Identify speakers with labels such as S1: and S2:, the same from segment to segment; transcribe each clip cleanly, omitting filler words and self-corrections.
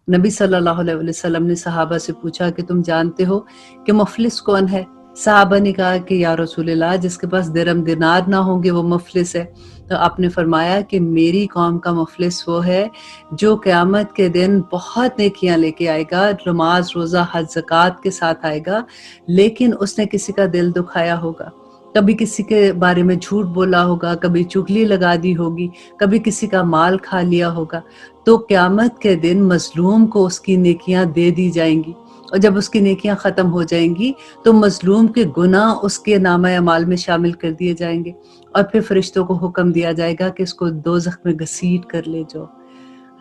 S1: नबी सल्लल्लाहु अलैहि वसल्लम ने सहाबा से पूछा कि तुम जानते हो कि मुफलिस कौन है? सहाबा ने कहा कि या रसूलल्लाह, जिसके पास दिरहम दिनार ना होंगे वो मुफलिस है। तो आपने फरमाया कि मेरी कौम का मुफलिस वो है जो क़यामत के दिन बहुत नेकियां लेके आएगा, नमाज रोज़ा हज ज़कात के साथ आएगा, लेकिन उसने किसी का दिल दुखाया होगा, कभी किसी के बारे में झूठ बोला होगा, कभी चुगली लगा दी होगी, कभी किसी का माल खा लिया होगा। तो क़यामत के दिन मज़लूम को उसकी नेकियां दे दी जाएंगी, और जब उसकी नेकियां ख़त्म हो जाएंगी तो मज़लूम के गुनाह उसके नामा अमाल में शामिल कर दिए जाएंगे, और फिर फरिश्तों को हुक्म दिया जाएगा कि इसको दोज़ख में घसीट कर ले जाओ।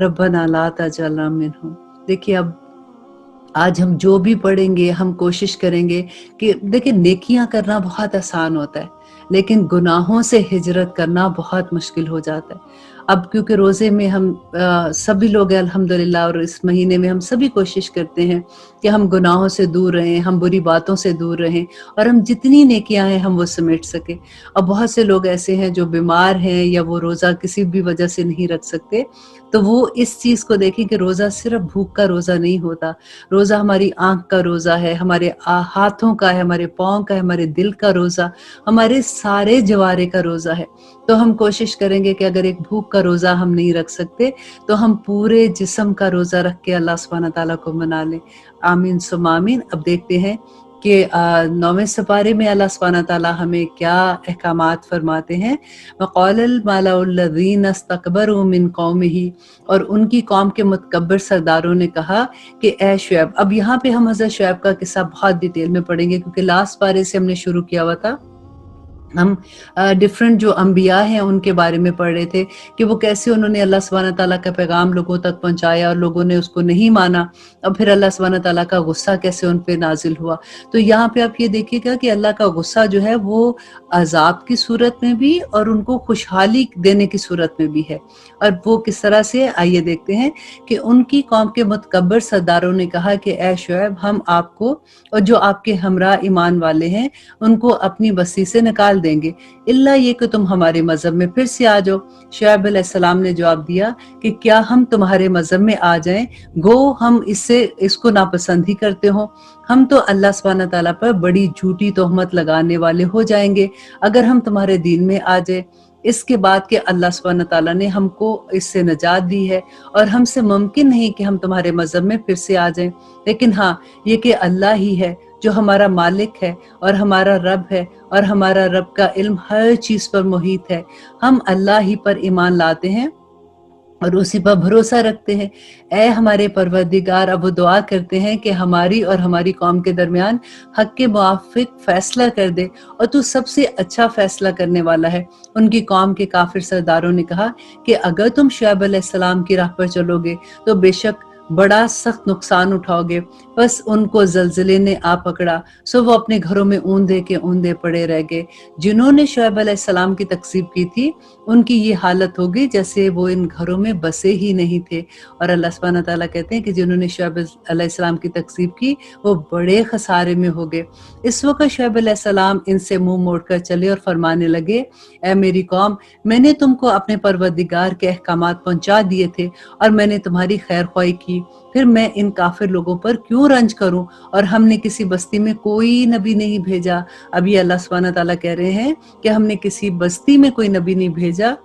S1: रब्बना ला तजअलना मिनहुम। देखिए, अब आज हम जो भी पढ़ेंगे हम कोशिश करेंगे कि देखिए, नेकियां करना बहुत आसान होता है, लेकिन गुनाहों से हिजरत करना बहुत मुश्किल हो जाता है। अब क्योंकि रोज़े में हम सभी लोग हैं अल्हम्दुलिल्लाह, और इस महीने में हम सभी कोशिश करते हैं कि हम गुनाहों से दूर रहें, हम बुरी बातों से दूर रहें, और हम जितनी नेकियां हैं हम वो समेट सकें। अब बहुत से लोग ऐसे हैं जो बीमार हैं या वो रोज़ा किसी भी वजह से नहीं रख सकते, तो वो इस चीज़ को देखें कि रोज़ा सिर्फ भूख का रोज़ा नहीं होता। रोज़ा हमारी आँख का रोज़ा है, हमारे हाथों का है, हमारे पाँव का है, हमारे दिल का रोज़ा, हमारे सारे जवारे का रोज़ा है। तो हम कोशिश करेंगे कि अगर एक भूख का रोज़ा हम नहीं रख सकते, तो हम पूरे जिस्म का रोज़ा रख के अल्लाह सुब्हानहू तआला को मना लें। आमीन सुम्मा आमीन। अब देखते हैं कि 9वें सिपारे में अल्लाह सुब्हानहू तआला हमें क्या अहकामात फरमाते हैं। वक़ालल मलाउल्लज़ीना इस्तकबरू मिन कौमिही, और उनकी कौम के मुतकब्बिर सरदारों ने कहा कि ए शुएब। अब यहाँ पे हम हज़रत शुएब का किस्सा बहुत डिटेल में पढ़ेंगे, क्योंकि लास्ट पारे से हमने शुरू किया हुआ था। हम डिफरेंट जो अंबिया हैं उनके बारे में पढ़ रहे थे कि वो कैसे उन्होंने अल्लाह सुब्हानहू तआला का पैगाम लोगों तक पहुंचाया और लोगों ने उसको नहीं माना, और फिर अल्लाह सुब्हानहू तआला का गुस्सा कैसे उन पे नाजिल हुआ। तो यहाँ पे आप ये देखिएगा कि अल्लाह का गुस्सा जो है वो अजाब की सूरत में भी और उनको खुशहाली देने की सूरत में भी है। और वो किस तरह से, आइए देखते हैं कि उनकी कौम के मुतकब्बिर सरदारों ने कहा कि ए शुएब, हम आपको और जो आपके हमरा ईमान वाले हैं उनको अपनी बस्ती से निकाल देंगे, इल्ला ये कि तुम हमारे मजहब में फिर से आ जाओ। शुएब अलैहिस्सलाम ने जवाब दिया कि क्या हम तुम्हारे मजहब में आ जाएं, गो हम इसको नापसंद ही करते हो। हम तो अल्लाह सुब्हानहू तआला पर बड़ी झूठी तोहमत लगाने वाले हो जाएंगे अगर हम तुम्हारे दीन में आ जाए। इसके बाद कि अल्लाह सुब्हानहू तआला ने हमको इससे नजात दी है और हमसे मुमकिन नहीं कि हम तुम्हारे मजहब में फिर से आ जाएं, लेकिन हाँ, ये कि अल्लाह ही है जो हमारा मालिक है और हमारा रब है, और हमारा रब का इल्म हर चीज पर मुहित है। हम अल्लाह ही पर ईमान लाते हैं और उसी पर भरोसा रखते हैं। ऐ हमारे परवरदिगार, अब वो दुआ करते हैं कि हमारी और हमारी कौम के दरमियान हक के मुआफिक फैसला कर दे, और तू सबसे अच्छा फैसला करने वाला है। उनकी कौम के काफिर सरदारों ने कहा कि अगर तुम शुएब अलैहिस्सलाम की राह पर चलोगे तो बेशक बड़ा सख्त नुकसान उठाओगे। बस उनको जल्जले ने आ पकड़ा, सो वो अपने घरों में ऊंधे के ऊंधे पड़े रह गए। जिन्होंने शुएब अलैहिस्सलाम की तकज़ीब की थी उनकी ये हालत हो गई जैसे वो इन घरों में बसे ही नहीं थे। और अल्लाह सुब्हानहू तआला कहते हैं कि जिन्होंने शुएब अलैहिस्सलाम की तकज़ीब की वो बड़े खसारे में हो गए। इस वक्त शुएब अलैहिस्सलाम इनसे मुंह मोड़कर चले और फरमाने लगे, ऐ मेरी कौम, मैंने तुमको अपने परवरदिगार के अहकामात पहुंचा दिए थे और मैंने तुम्हारी खैर ख्वाही की, फिर मैं इन काफिर लोगों पर क्यों रंज करूं, और हमने किसी बस्ती में कोई नबी नहीं भेजा। अभी अल्लाह सुब्हानहू तआला कह रहे हैं कि हमने किसी बस्ती में कोई नबी नहीं भेजा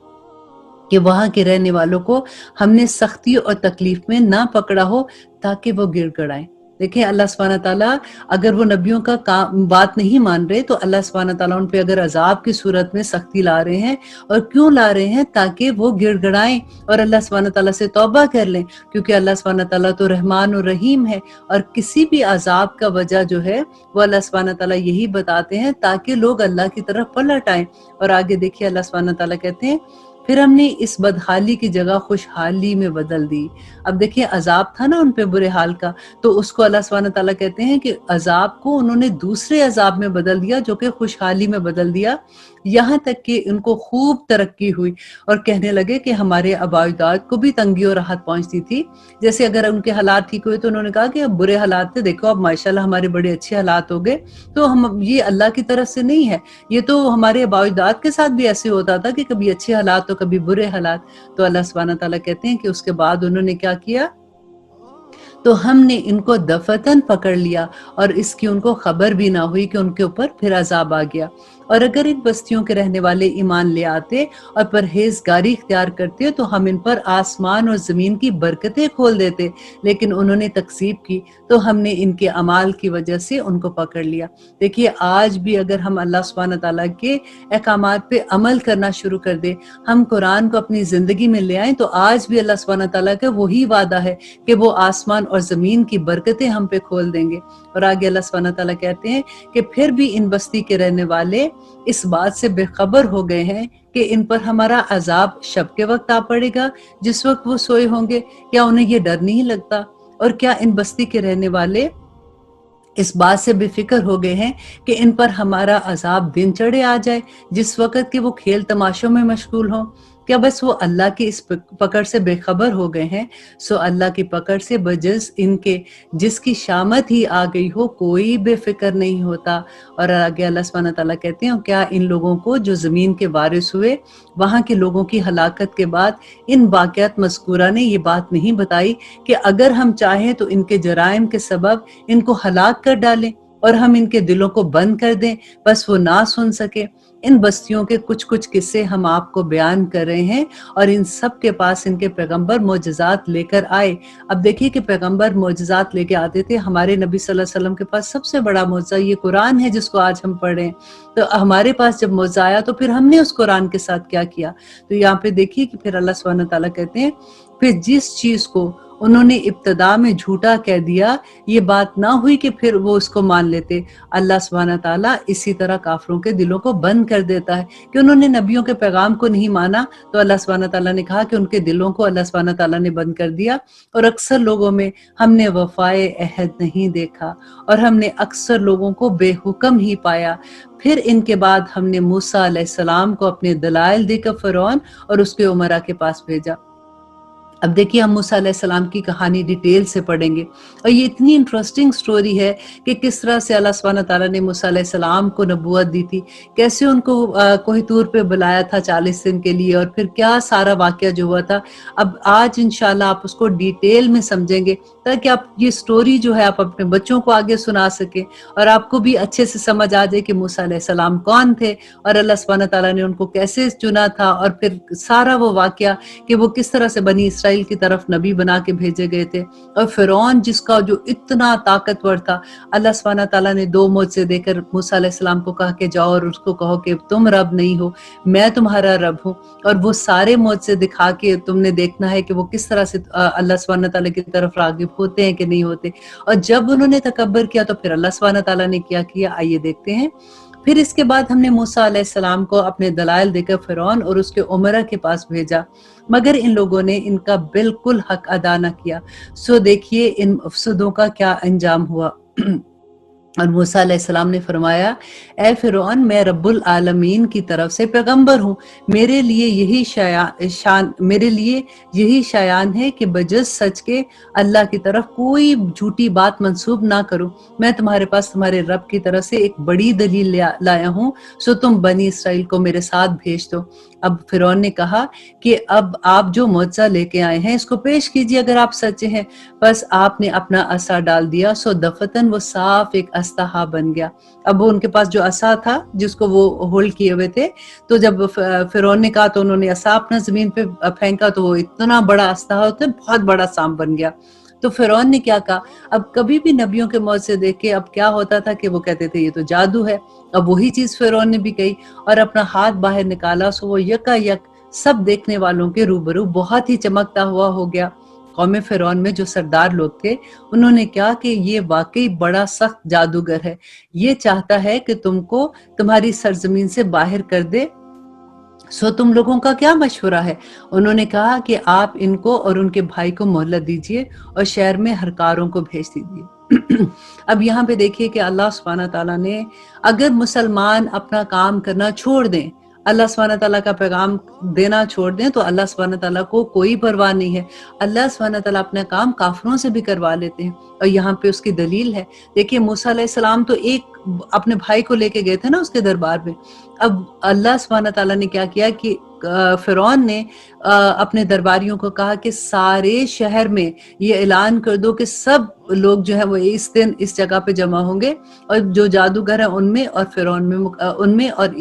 S1: कि वहां के रहने वालों को हमने सख्ती और तकलीफ में ना पकड़ा हो ताकि वो गिड़गिड़ाएं। देखिए, अल्लाह सुब्हानहू तआला अगर वो नबियों का बात नहीं मान रहे तो अल्लाह सुब्हानहू तआला उन पे अगर अजाब की सूरत में सख्ती ला रहे हैं, और क्यों ला रहे हैं, ताकि वो गिड़गिड़ाएं और अल्लाह सुब्हानहू तआला से तौबा कर लें, क्योंकि अल्लाह सुब्हानहू तआला तो रहमान और रहीम है। और किसी भी अजाब का वजह जो है वो अल्लाह सुब्हानहू तआला यही बताते हैं ताकि लोग अल्लाह की तरफ पलट आएं। और आगे देखिए, अल्लाह सुब्हानहू तआला कहते हैं, फिर हमने इस बदहाली की जगह खुशहाली में बदल दी। अब देखिए, अजाब था ना उन पे बुरे हाल का, तो उसको अल्लाह सुब्हानहू तआला कहते हैं कि अजाब को उन्होंने दूसरे अजाब में बदल दिया जो कि खुशहाली में बदल दिया, यहाँ तक कि उनको खूब तरक्की हुई और कहने लगे कि हमारे आबा-ओ-अजदाद को भी तंगी और राहत पहुंचती थी। जैसे अगर उनके हालात ठीक हुए तो उन्होंने कहा कि अब बुरे हालात थे, देखो अब माशाल्लाह हमारे बड़े अच्छे हालात हो गए, तो हम ये अल्लाह की तरफ से नहीं है, ये तो हमारे आबा-ओ-अजदाद के साथ भी ऐसे होता था कि कभी अच्छे हालात तो कभी बुरे हालात। तो अल्लाह सुब्हानहू तआला कहते हैं कि उसके बाद उन्होंने क्या किया तो हमने इनको दफतन पकड़ लिया और इसकी उनको खबर भी ना हुई कि उनके ऊपर फिर अजाब आ गया। और अगर इन बस्तियों के रहने वाले ईमान ले आते और परहेजगारी इख्तियार करते तो हम इन पर आसमान और ज़मीन की बरकतें खोल देते, लेकिन उन्होंने तकसीब की तो हमने इनके अमाल की वजह से उनको पकड़ लिया। देखिए, आज भी अगर हम अल्लाह सुब्हानहू तआला के अहकामात पे अमल करना शुरू कर दें, हम कुरान को अपनी ज़िंदगी में ले आएँ, तो आज भी अल्लाह सुब्हानहू तआला का वही वादा है कि वो आसमान और ज़मीन की बरकतें हम पे खोल देंगे। और आगे अल्लाह सुब्हानहू तआला कहते हैं कि फिर भी इन बस्ती के रहने वाले इस बात से बेखबर हो गए हैं कि इन पर हमारा अजाब शब के वक्त आ पड़ेगा, जिस वक्त वो सोए होंगे। क्या उन्हें ये डर नहीं लगता? और क्या इन बस्ती के रहने वाले इस बात से बेफिक्र हो गए हैं कि इन पर हमारा अजाब दिन चढ़े आ जाए, जिस वक्त के वो खेल तमाशों में मशगूल हों? क्या बस वो अल्लाह की इस पकड़ से बेखबर हो गए हैं? सो अल्लाह की पकड़ से बजस इनके जिसकी शामत ही आ गई हो, कोई बेफिक्र नहीं होता। और आगे अल्लाह सुब्हानहू तआला कहते हैं, क्या इन लोगों को जो ज़मीन के वारिस हुए, वहाँ के लोगों की हलाकत के बाद इन वाक़यात मज़कूरा ने ये बात नहीं बताई कि अगर हम चाहें तो इनके जराइम के सबब इनको हलाक कर डालें और हम इनके दिलों को बंद कर दें, बस वो ना सुन सके। इन बस्तियों के कुछ कुछ किस्से हम आपको बयान कर रहे हैं और इन सब के पास इनके पैगंबर मोजज़ात लेकर आए। अब देखिए कि पैगंबर मोजज़ात लेके आते थे। हमारे नबी सल्लल्लाहु अलैहि वसल्लम के पास सबसे बड़ा मोजज़ा ये कुरान है, जिसको आज हम पढ़ रहे हैं। तो हमारे पास जब मोजज़ा आया तो फिर हमने उस कुरान के साथ क्या किया? तो यहाँ पे देखिए कि फिर अल्लाह सुब्हानहू तआला कहते हैं, फिर जिस चीज को उन्होंने इब्तदा में झूठा कह दिया, ये बात ना हुई कि फिर वो उसको मान लेते। अल्लाह सुब्हानहू तआला इसी तरह काफिरों के दिलों को बंद कर देता है कि उन्होंने नबियों के पैगाम को नहीं माना, तो अल्लाह सुब्हानहू तआला ने कहा कि उनके दिलों को अल्लाह सुब्हानहू तआला ने बंद कर दिया। और अक्सर लोगों में हमने वफाए अहद नहीं देखा और हमने अक्सर लोगों को बेहुक्म ही पाया। फिर इनके बाद हमने मूसा अलैहिस्सलाम को अपने दलाइल देकर फ़िरौन और उसके उमरा के पास भेजा। अब देखिए, हम मूसा अलैहिस्सलाम की कहानी डिटेल से पढ़ेंगे और ये इतनी इंटरेस्टिंग स्टोरी है कि किस तरह से अल्लाह सुब्हानहू तआला ने मूसा अलैहिस्सलाम को नबूवत दी थी, कैसे उनको कोहितूर पे बुलाया था 40 दिन के लिए, और फिर क्या सारा वाकया जो हुआ था। अब आज इंशाल्लाह आप उसको डिटेल में समझेंगे ताकि आप ये स्टोरी जो है आप अपने बच्चों को आगे सुना सके और आपको भी अच्छे से समझ आ जाए कि मूसा अलैहिस्सलाम कौन थे और अल्लाह सुब्हानहू तआला ने उनको कैसे चुना था, और फिर सारा वो वाकया कि वो किस तरह से बनी इसराइल की तरफ नबी बना के भेजे गए थे। और फिरौन जिसका जो इतना ताकतवर था, अल्लाह सुब्हानहू तआला ने 2 मोज़े देकर मूसा अलैहिस्सलाम को कहा कि जाओ और उसको कहो कि तुम रब नहीं हो, मैं तुम्हारा रब हूँ। और वो सारे मोज़े दिखा के तुमने देखना है कि वो किस तरह से अल्लाह सुब्हानहू तआला की तरफ राग़िब होते हैं कि नहीं होते। और जब उन्होंने तकब्बर किया तो फिर अल्लाह सुब्हानहू तआला ने क्या किया, आइए देखते हैं। फिर इसके बाद हमने मूसा अलैहिस्सलाम को अपने दलाइल देकर फ़िरौन और उसके उमरा के पास भेजा, मगर इन लोगों ने इनका बिल्कुल हक अदा न किया। सो देखिए इन मफसदों का क्या अंजाम हुआ। और मूसा अलैहिस्सलाम ने फरमाया, ए फ़िरौन, मैं रब्बुल आलमीन की तरफ से पैगंबर हूँ, मेरे लिए यही शायान है कि बजस सच के अल्लाह की तरफ कोई झूठी बात मंसूब ना करूँ। मैं तुम्हारे पास तुम्हारे रब की तरफ से एक बड़ी दलील लाया हूँ, सो तुम बनी इसराइल को मेरे साथ भेज दो। अब फ़िरौन ने कहा कि अब आप जो मुअज्जा लेके आए हैं इसको पेश कीजिए अगर आप सच्चे हैं। बस आपने अपना असा डाल दिया, सो दफतन वो साफ एक अस्तहा बन गया। अब वो उनके पास जो असा था जिसको वो होल्ड किए हुए थे, तो जब फ़िरौन ने कहा तो उन्होंने असा अपना जमीन पे फेंका, तो वो इतना बड़ा अस्तहा होता है, बहुत बड़ा सांप बन गया। तो फ़िरौन ने क्या कहा, अब कभी भी नबियों के मौत से देख के अब क्या होता था कि वो कहते थे ये तो जादू है। अब वही चीज फ़िरौन ने भी कही और अपना हाथ बाहर निकाला, सो वो यकायक सब देखने वालों के रूबरू बहुत ही चमकता हुआ हो गया। कौम फ़िरौन में जो सरदार लोग थे उन्होंने कहा कि ये वाकई बड़ा सख्त जादूगर है, ये चाहता है कि तुमको तुम्हारी सरजमीन से बाहर कर दे। सो तुम लोगों का क्या मशवरा है? उन्होंने कहा कि आप इनको और उनके भाई को मोहलत दीजिए और शहर में हरकारों को भेज दीजिए। अब यहाँ पे देखिए कि अल्लाह सुब्हानहू तआला ने, अगर मुसलमान अपना काम करना छोड़ दें, अल्लाह सुब्हानहू तआला का पैगाम देना छोड़ दें, तो अल्लाह सुब्हानहू तआला को कोई परवाह नहीं है। अल्लाह सुब्हानहू तआला अपना काम काफिरों से भी करवा लेते हैं और यहाँ पे उसकी दलील है। देखिए मूसा अलैहिस्सलाम तो एक अपने भाई को लेके गए थे ना उसके दरबार में। अब अल्लाह सुब्हानहू तआला ने क्या किया कि फिरौन ने अपने दरबारियों को कहा कि सारे शहर में ये ऐलान कर दो कि सब लोग जो है वो इस दिन इस जगह पे जमा होंगे और जो जादूगर है उनमें और फिरौन में उनमें और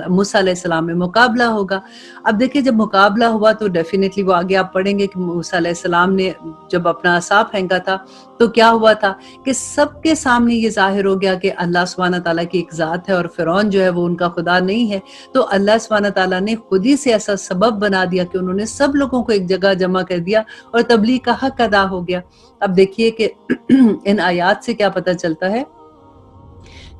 S1: मूसा अलैहिस्सलाम में मुकाबला होगा। अब देखिए जब मुकाबला हुआ तो डेफिनेटली वो आगे आप पढ़ेंगे कि मूसा अलैहिस्सलाम ने जब अपना असा फेंका था तो क्या हुआ था कि सबके सामने ये जाहिर हो गया कि अल्लाह सुब्हानहू तआला की एक जात है और फिरौन जो है वो उनका खुदा नहीं है। तो अल्लाह सुब्हानहू तआला ने खुद ही से ऐसा सबब बना दिया कि उन्होंने सब लोगों को एक जगह जमा कर दिया और तबलीग का हक अदा हो गया। अब देखिए कि इन आयात से क्या पता चलता है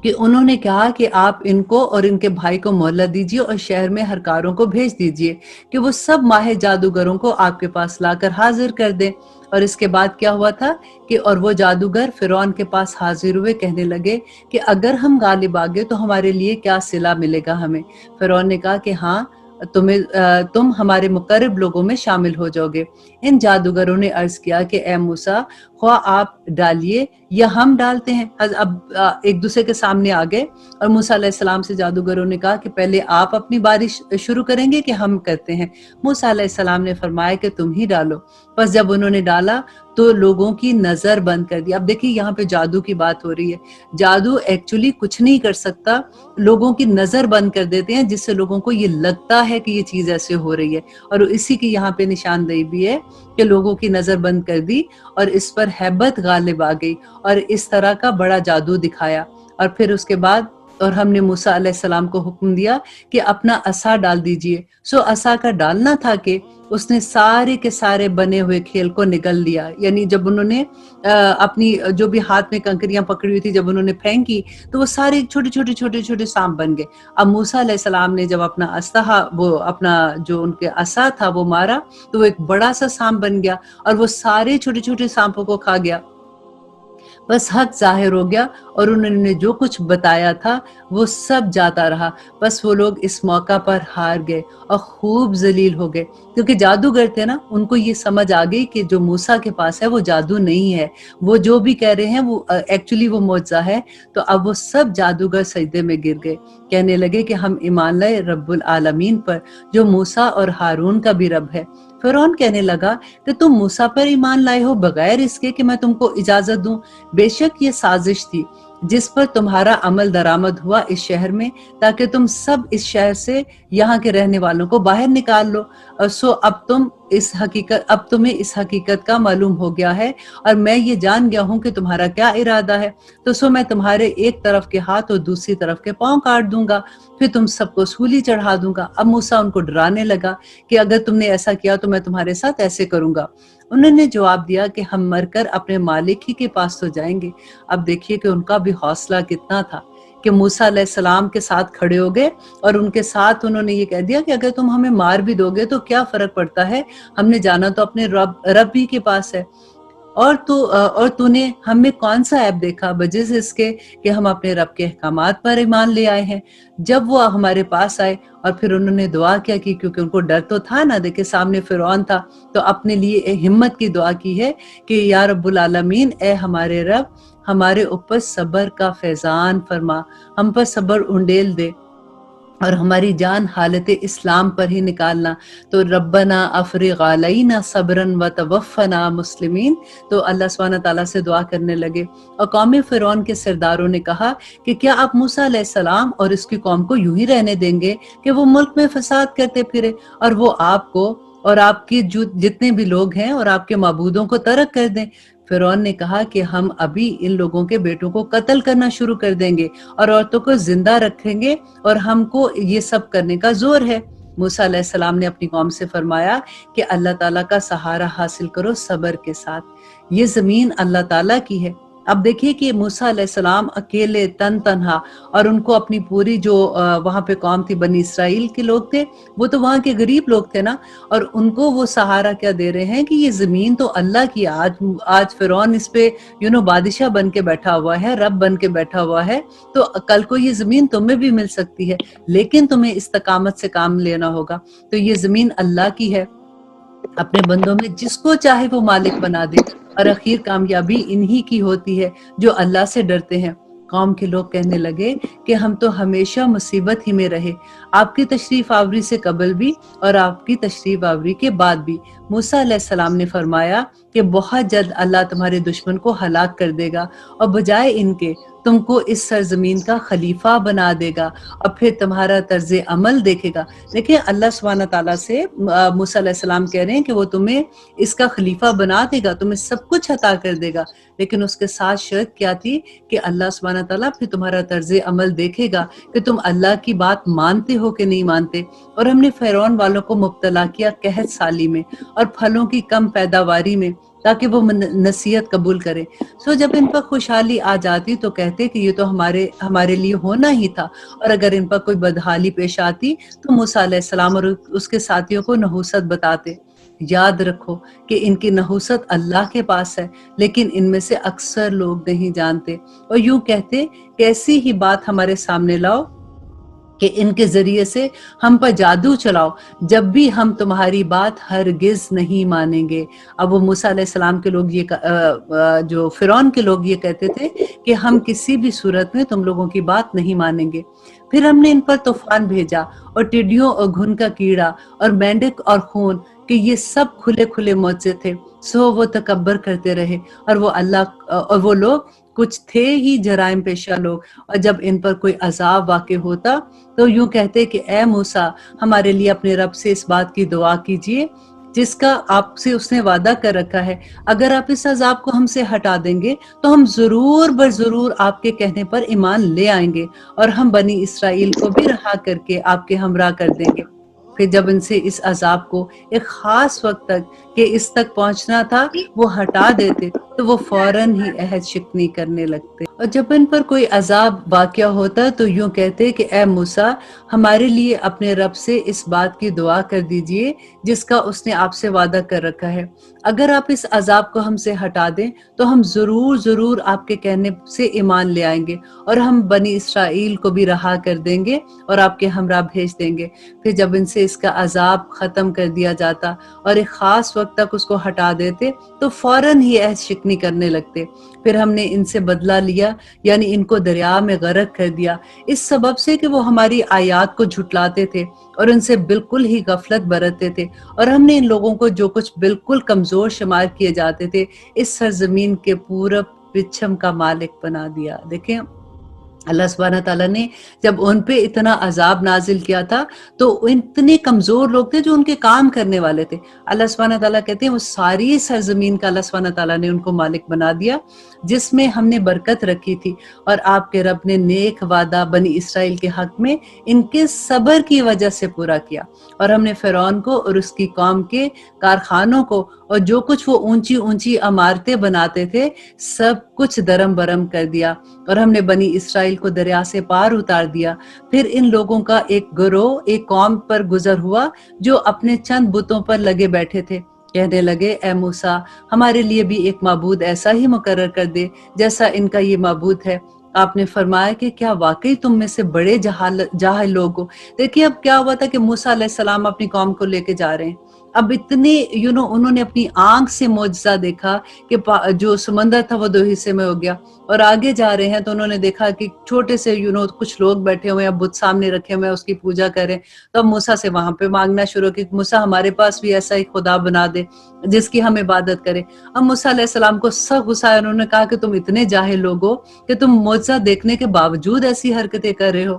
S1: कि उन्होंने कहा कि आप इनको और इनके भाई को मोहलत दीजिए और शहर में हरकारों को भेज दीजिए कि वो सब माहिर जादूगरों को आपके पास लाकर हाजिर कर दें। और इसके बाद क्या हुआ था कि और वो जादूगर फिरौन के पास हाजिर हुए, कहने लगे कि अगर हम गालिब आ गए तो हमारे लिए क्या सिला मिलेगा हमें। फिरौन ने कहा कि हाँ, तुम हमारे मुकर्रब लोगों में शामिल हो जाओगे। इन जादूगरों ने अर्ज किया कि ए मूसा, ख्वाह आप डालिए या हम डालते हैं। अब एक दूसरे के सामने आ गए और मूसा अलैहिस्सलाम से जादूगरों ने कहा कि पहले आप अपनी बारिश शुरू करेंगे कि हम करते हैं। मूसा अलैहिस्सलाम ने फरमाया कि तुम ही डालो। बस जब उन्होंने डाला तो लोगों की नजर बंद कर दी। अब देखिए यहाँ पे जादू की बात हो रही है। जादू एक्चुअली कुछ नहीं कर सकता, लोगों की नजर बंद कर देते हैं जिससे लोगों को ये लगता है कि ये चीज ऐसे हो रही है। और इसी की यहाँ पे निशानदेही भी है कि लोगों की नजर बंद कर दी और इस पर हैबत गालिब आ गई और इस तरह का बड़ा जादू दिखाया। और फिर उसके बाद और हमने मूसा अलैहिस्सलाम को हुक्म दिया कि अपना असा डाल दीजिए। सो असा का डालना था कि उसने सारे के सारे बने हुए खेल को निगल लिया। यानी जब उन्होंने अपनी जो भी हाथ में कंकरियां पकड़ी हुई थी जब उन्होंने फेंकी तो वो सारे छोटे छोटे सांप बन गए। अब मूसा अलैहिस्सलाम ने जब अपना अस्ता वो अपना जो उनके असा था वो मारा तो वो एक बड़ा सा सांप बन गया और वो सारे छोटे छोटे सांपों को खा गया। बस हक जाहिर हो गया और उन्होंने जो कुछ बताया था वो सब जाता रहा। बस वो लोग इस मौका पर हार गए और खूब जलील हो गए, क्योंकि जादूगर थे ना, उनको ये समझ आ गई कि जो मूसा के पास है वो जादू नहीं है, वो जो भी कह रहे हैं वो एक्चुअली वो मौजज़ा है। तो अब वो सब जादूगर सजदे में गिर गए, कहने लगे कि हम ईमान लाए रब्बुल आलमीन पर, जो मूसा और हारून का भी रब है। फिरौन कहने लगा कि तुम मूसा पर ईमान लाए हो बगैर इसके कि मैं तुमको इजाजत दूं। बेशक ये साजिश थी जिस पर तुम्हारा अमल दरामद हुआ इस शहर में, ताकि तुम सब इस शहर से यहाँ के रहने वालों को बाहर निकाल लो। और सो अब तुम्हें इस हकीकत का मालूम हो गया है और मैं ये जान गया हूँ कि तुम्हारा क्या इरादा है। तो सो मैं तुम्हारे एक तरफ के हाथ और दूसरी तरफ के पांव काट दूंगा, फिर तुम सबको सूली चढ़ा दूंगा। अब मूसा उनको डराने लगा कि अगर तुमने ऐसा किया तो मैं तुम्हारे साथ ऐसे करूंगा। उन्होंने जवाब दिया कि हम मरकर अपने मालिक ही के पास तो जाएंगे। अब देखिए कि उनका भी हौसला कितना था कि मूसा अलैहिस्सलाम के साथ खड़े हो गए और उनके साथ उन्होंने ये कह दिया कि अगर तुम हमें मार भी दोगे तो क्या फर्क पड़ता है, हमने जाना तो अपने रब ही के पास है। और तूने हमें कौन सा ऐप देखा वजह से इसके कि हम अपने रब के अहकामात पर ईमान ले आए हैं। जब वो हमारे पास आए और फिर उन्होंने दुआ क्या की, क्योंकि उनको डर तो था ना, देखे सामने फिरौन था, तो अपने लिए हिम्मत की दुआ की है कि या रब्बुल आलमीन, ए हमारे रब, हमारे ऊपर सब्र का फैजान फरमा, हम पर सब्र उंडेल दे और हमारी जान हालत इस्लाम पर ही निकालना। तो रब्बना अफरिग अलैना सब्रन व तवफ़ना मुस्लिमीन। तो अल्लाह सुब्हानहू तआला से दुआ करने लगे और कौम फिरौन के सरदारों ने कहा कि क्या आप मूसा अलैहिस्सलाम और इसकी कौम को यूं ही रहने देंगे कि वो मुल्क में फसाद करते फिरे और वो आपको और आपके जितने भी लोग हैं और आपके माबूदों को तर्क कर दें। फिरौन ने कहा कि हम अभी इन लोगों के बेटों को कत्ल करना शुरू कर देंगे और औरतों को जिंदा रखेंगे और हमको ये सब करने का जोर है। मूसा अलैहिस्सलाम ने अपनी कौम से फरमाया कि अल्लाह ताला का सहारा हासिल करो सब्र के साथ, ये जमीन अल्लाह ताला की है। अब देखिए कि मूसा अलैहिस्सलाम अकेले तन्हा और उनको अपनी पूरी जो वहाँ पे कौम थी, बनी इसराइल के लोग थे, वो तो वहाँ के गरीब लोग थे ना, और उनको वो सहारा क्या दे रहे हैं कि ये जमीन तो अल्लाह की। आज फिरौन इस पे बादशाह बन के बैठा हुआ है, रब बन के बैठा हुआ है, तो कल को ये जमीन तुम्हें भी मिल सकती है, लेकिन तुम्हें इस्तकामत से काम लेना होगा। तो ये जमीन अल्लाह की है, अपने बंदों में जिसको चाहे वो मालिक बना दे और आखिर कामयाबी इन्हीं की होती है जो अल्लाह से डरते हैं। قوم کے لوگ کہنے لگے کہ ہم تو ہمیشہ مصیبت ہی میں رہے، آپ کی تشریف آوری سے قبل بھی اور آپ کی تشریف آوری کے بعد بھی۔ موسیٰ علیہ السلام نے فرمایا کہ بہت جلد اللہ تمہارے دشمن کو ہلاک کر دے گا اور بجائے ان کے تم کو اس سرزمین کا خلیفہ بنا دے گا اور پھر تمہارا طرز عمل دیکھے گا۔ دیکھیں اللہ سبحانہ تعالیٰ سے موسیٰ علیہ السلام کہہ رہے ہیں کہ وہ تمہیں اس کا خلیفہ بنا دے گا، تمہیں سب کچھ عطا کر دے گا، لیکن اس کے ساتھ شرط کیا تھی کہ اللہ سبحانہ تعالیٰ پھر تمہارا طرز عمل دیکھے گا کہ تم اللہ کی بات مانتے ہو کہ نہیں مانتے۔ اور ہم نے فرعون والوں کو مبتلا کیا قحط سالی میں اور پھلوں کی کم پیداواری میں تاکہ وہ نصیحت قبول کرے۔ جب ان پر خوشحالی آ جاتی تو کہتے کہ یہ تو ہمارے لیے ہونا ہی تھا، اور اگر ان پر کوئی بدحالی پیش آتی تو موسیٰ علیہ السلام اور اس کے ساتھیوں کو نحوست بتاتے۔ یاد رکھو کہ ان کی نحوست اللہ کے پاس ہے، لیکن ان میں سے اکثر لوگ نہیں جانتے، اور یوں کہتے کہ ایسی ہی بات ہمارے سامنے لاؤ کہ ان کے ذریعے سے ہم پر جادو چلاؤ، جب بھی ہم تمہاری بات ہرگز نہیں مانیں گے۔ اب وہ موسیٰ علیہ السلام کے لوگ جو فرعون کے لوگ یہ کہتے تھے کہ ہم کسی بھی صورت میں تم لوگوں کی بات نہیں مانیں گے۔ پھر ہم نے ان پر طوفان بھیجا اور ٹڈیوں اور گھن کا کیڑا اور مینڈک اور خون، کہ یہ سب کھلے کھلے معجزے تھے، سو وہ تکبر کرتے رہے، اور وہ لوگ کچھ تھے ہی جرائم پیشہ لوگ، اور جب ان پر کوئی عذاب واقع ہوتا تو یوں کہتے کہ اے موسیٰ ہمارے لیے اپنے رب سے اس بات کی دعا کیجئے جس کا آپ سے اس نے وعدہ کر رکھا ہے، اگر آپ اس عذاب کو ہم سے ہٹا دیں گے تو ہم ضرور برضرور آپ کے کہنے پر ایمان لے آئیں گے، اور ہم بنی اسرائیل کو بھی رہا کر کے آپ کے ہمراہ کر دیں گے۔ پھر جب ان سے اس عذاب کو ایک خاص وقت تک کہ اس تک پہنچنا تھا وہ ہٹا دیتے تو وہ فوراً ہی عہد شکنی کرنے لگتے، اور جب ان پر کوئی عذاب واقع ہوتا تو یوں کہتے کہ اے موسیٰ ہمارے لیے اپنے رب سے اس بات کی دعا کر دیجئے جس کا اس نے آپ سے وعدہ کر رکھا ہے، اگر آپ اس عذاب کو ہم سے ہٹا دیں تو ہم ضرور آپ کے کہنے سے ایمان لے آئیں گے، اور ہم بنی اسرائیل کو بھی رہا کر دیں گے اور آپ کے ہمراہ بھیج دیں گے۔ پھر جب ان سے اس کا عذاب ختم کر دیا جاتا اور ایک خاص وقت تک اس کو ہٹا دیتے تو فوراً ہی عہد شکنی کرنے لگتے۔ پھر ہم نے ان سے بدلہ لیا، یعنی ان کو دریا میں غرق کر دیا، اس سبب سے کہ وہ ہماری آیات کو جھٹلاتے تھے اور ان سے بالکل ہی غفلت برتتے تھے، اور ہم نے ان لوگوں کو جو کچھ بالکل کمزور شمار کیے جاتے تھے اس سرزمین کے پورب پچھم کا مالک بنا دیا۔ دیکھیں اللہ سبحانہ تعالیٰ نے جب ان پہ اتنا عذاب نازل کیا تھا تو اتنے کمزور لوگ تھے جو ان کے کام کرنے والے تھے، اللہ سبحانہ تعالیٰ کہتے ہیں وہ ساری سرزمین کا اللہ سبحانہ تعالیٰ نے ان کو مالک بنا دیا جس میں ہم نے برکت رکھی تھی، اور آپ کے رب نے نیک وعدہ بنی اسرائیل کے حق میں ان کے صبر کی وجہ سے پورا کیا، اور ہم نے فرعون کو اور اس کی قوم کے کارخانوں کو اور جو کچھ وہ اونچی اونچی عمارتیں بناتے تھے سب کچھ درم برم کر دیا، اور ہم نے بنی اسرائیل کو دریا سے پار اتار دیا۔ پھر ان لوگوں کا ایک گروہ ایک قوم پر گزر ہوا جو اپنے چند بتوں پر لگے بیٹھے تھے، کہنے لگے اے موسیٰ ہمارے لیے بھی ایک معبود ایسا ہی مقرر کر دے جیسا ان کا یہ معبود ہے۔ آپ نے فرمایا کہ کیا واقعی تم میں سے بڑے جاہل لوگ ہو؟ دیکھیے اب کیا ہوا تھا کہ موسیٰ علیہ السلام اپنی قوم کو لے کے جا رہے ہیں، اب اتنے انہوں نے اپنی آنکھ سے معجزہ دیکھا کہ جو سمندر تھا وہ 2 حصے میں ہو گیا، اور آگے جا رہے ہیں تو انہوں نے دیکھا کہ چھوٹے سے کچھ لوگ بیٹھے ہوئے ہیں، بت سامنے رکھے ہوئے ہیں، اس کی پوجا کریں، تو اب موسیٰ سے وہاں پہ مانگنا شروع کہ موسیٰ ہمارے پاس بھی ایسا ہی خدا بنا دے جس کی ہم عبادت کریں۔ اب موسیٰ علیہ السلام کو سخت غصہ آیا، انہوں نے کہا کہ تم اتنے جاہل لوگ ہو کہ تم معجزہ دیکھنے کے باوجود ایسی حرکتیں کر رہے ہو۔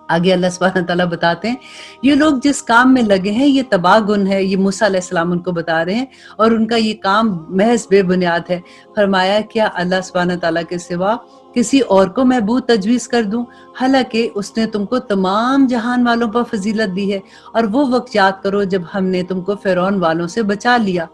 S1: آگے اللہ سبحانہ تعالیٰ بتاتے ہیں یہ لوگ جس کام میں لگے ہیں یہ تباہ گن ہے، یہ موسیٰ علیہ السلام ان کو بتا رہے ہیں، اور ان کا یہ کام محض بے بنیاد ہے۔ فرمایا کیا اللہ سبحانہ تعالیٰ کے سوا کسی اور کو معبود تجویز کر دوں، حالانکہ اس نے تم کو تمام جہان والوں پر فضیلت دی ہے، اور وہ وقت یاد کرو جب ہم نے تم کو فرعون والوں سے بچا لیا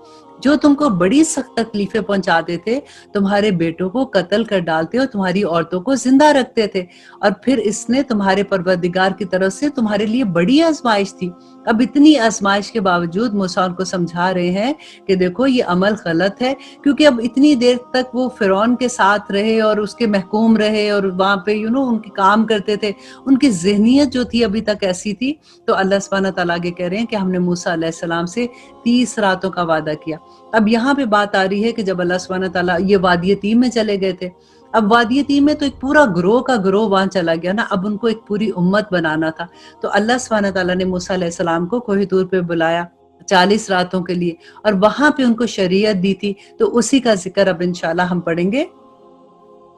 S1: جو تم کو بڑی سخت تکلیفیں پہنچاتے تھے، تمہارے بیٹوں کو قتل کر ڈالتے اور تمہاری عورتوں کو زندہ رکھتے تھے، اور پھر اس نے تمہارے پروردگار کی طرف سے تمہارے لیے بڑی آزمائش تھی۔ اب اتنی آزمائش کے باوجود موسیٰ ان کو سمجھا رہے ہیں کہ دیکھو یہ عمل غلط ہے، کیونکہ اب اتنی دیر تک وہ فرعون کے ساتھ رہے اور اس کے محکوم رہے اور وہاں پہ ان کے کام کرتے تھے، ان کی ذہنیت جو تھی ابھی تک ایسی تھی۔ تو اللہ سبحانہ تعالیٰ آگے کہہ رہے ہیں کہ ہم نے موسیٰ علیہ السلام سے 30 راتوں کا وعدہ کیا۔ اب یہاں پہ بات آ رہی ہے کہ جب اللہ سبحانہ تعالیٰ یہ وادی تیم میں چلے گئے تھے، अब वादी तीह में तो एक पूरा ग्रोह का ग्रोह वहाँ चला गया ना, अब उनको एक पूरी उम्मत बनाना था। तो अल्लाह सुब्हानहू तआला ने मूसा अलैहिस्सलाम को कोहे तूर पे बुलाया 40 रातों के लिए और वहाँ पे उनको शरीयत दी थी। तो उसी का ज़िक्र अब इंशाअल्लाह हम पढ़ेंगे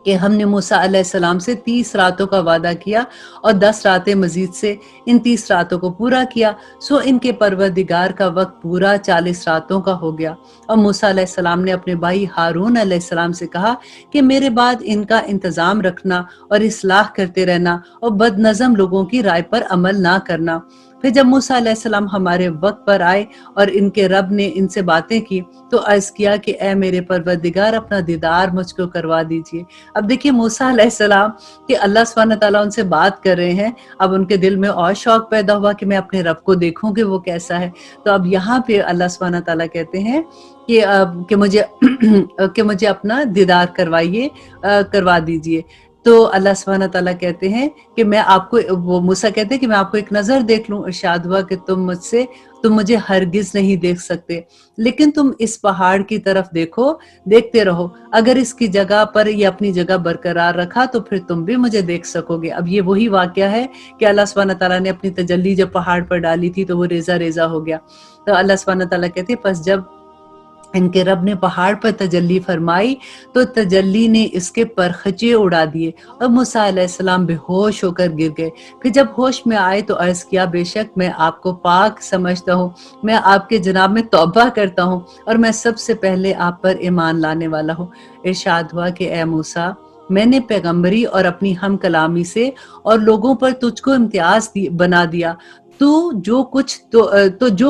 S1: कि हमने मूसा अलैहिस्सलाम से 30 रातों का वादा किया और 10 रातें मजीद से इन 30 रातों को पूरा किया। सो इनके परवरदिगार का वक्त पूरा 40 रातों का हो गया और मूसा अलैहिस्सलाम ने अपने भाई हारून अलैहिस्सलाम से कहा कि मेरे बाद इनका इंतजाम रखना और इस्लाह करते रहना और बदनज़म लोगों की राय पर अमल ना करना। फिर जब मूसा अलैहिस्सलाम हमारे वक्त पर आए और इनके रब ने इनसे बातें की तो अर्ज किया कि ए मेरे परवरदिगार अपना दीदार मुझको करवा दीजिए। अब देखिए मूसा अलैहिस्सलाम कि अल्लाह सुब्हानहू तआला उनसे बात कर रहे हैं, अब उनके दिल में और शौक पैदा हुआ कि मैं अपने रब को देखूं कि वो कैसा है। तो अब यहाँ पे अल्लाह सुब्हानहू तआला कहते हैं कि मुझे कि मुझे अपना दीदार करवा दीजिए। तो अल्लाह सुब्हानहू तआला कहते हैं कि मैं आपको, वो मूसा कहते हैं कि मैं आपको एक नज़र देख लूं। इरशाद हुआ कि तुम मुझे हरगिज नहीं देख सकते, लेकिन तुम इस पहाड़ की तरफ देखो, देखते रहो। अगर इसकी जगह पर ये अपनी जगह बरकरार रखा तो फिर तुम भी मुझे देख सकोगे। अब ये वही वाकया है कि अल्लाह सुब्हानहू तआला ने अपनी तजल्ली जब पहाड़ पर डाली थी तो वो रेजा रेजा हो गया। तो अल्लाह सुब्हानहू तआला कहते हैं बस जब इनके रब ने पहाड़ पर तजल्ली फरमाई तो तजल्ली ने इसके परखचे उड़ा दिए और मूसा अलैहिस्सलाम बेहोश होकर गिर गए। फिर जब होश में आए तो अर्ज किया, बेशक मैं आपको पाक समझता हूँ, मैं आपके जनाब में तौबा करता हूँ और मैं सबसे पहले आप पर ईमान लाने वाला हूँ। इरशाद हुआ कि ए मूसा, मैंने पैगंबरी और अपनी हम कलामी से और लोगों पर तुझको इम्तियाज बना दिया। जो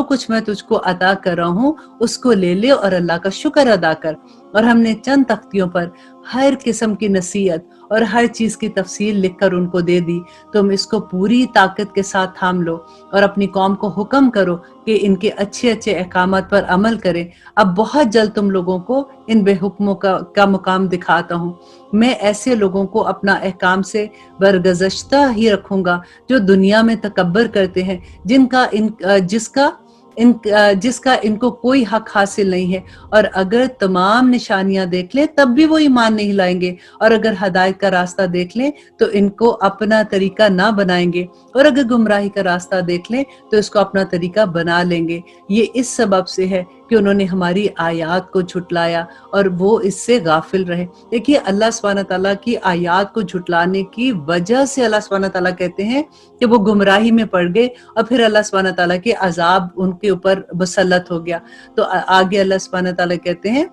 S1: कुछ मैं तुझको अता कर रहा हूँ उसको ले ले और अल्लाह का शुक्र अदा कर। और हमने चंद तख्तियों पर हर किस्म की नसीहत और हर चीज की तफसील लिखकर उनको दे दी। तुम इसको पूरी ताकत के साथ थाम लो और अपनी कौम को हुक्म करो कि इनके अच्छे अच्छे अहकामात पर अमल करें। अब बहुत जल्द तुम लोगों को इन बेहुक्मों का मुकाम दिखाता हूँ। मैं ऐसे लोगों को अपना अहकाम से बरगज़श्ता ही रखूंगा जो दुनिया में तकब्बर करते हैं, जिसका इनको कोई हक हासिल नहीं है। और अगर तमाम निशानियां देख लें तब भी वो ईमान नहीं लाएंगे, और अगर हदायत का रास्ता देख लें तो इनको अपना तरीका ना बनाएंगे, और अगर गुमराही का रास्ता देख लें तो इसको अपना तरीका बना लेंगे। ये इस सबब से है कि उन्होंने हमारी आयात को झुटलाया और वो इससे गाफिल रहे। देखिए अल्लाह सुब्हानहू तआला की आयात को झुटलाने की वजह से अल्लाह सुब्हानहू तआला कहते हैं कि वो गुमराही में पड़ गए और फिर अल्लाह सुब्हानहू तआला के अजाब उनके ऊपर मुसल्लत हो गया। तो आगे अल्लाह सुब्हानहू तआला कहते हैं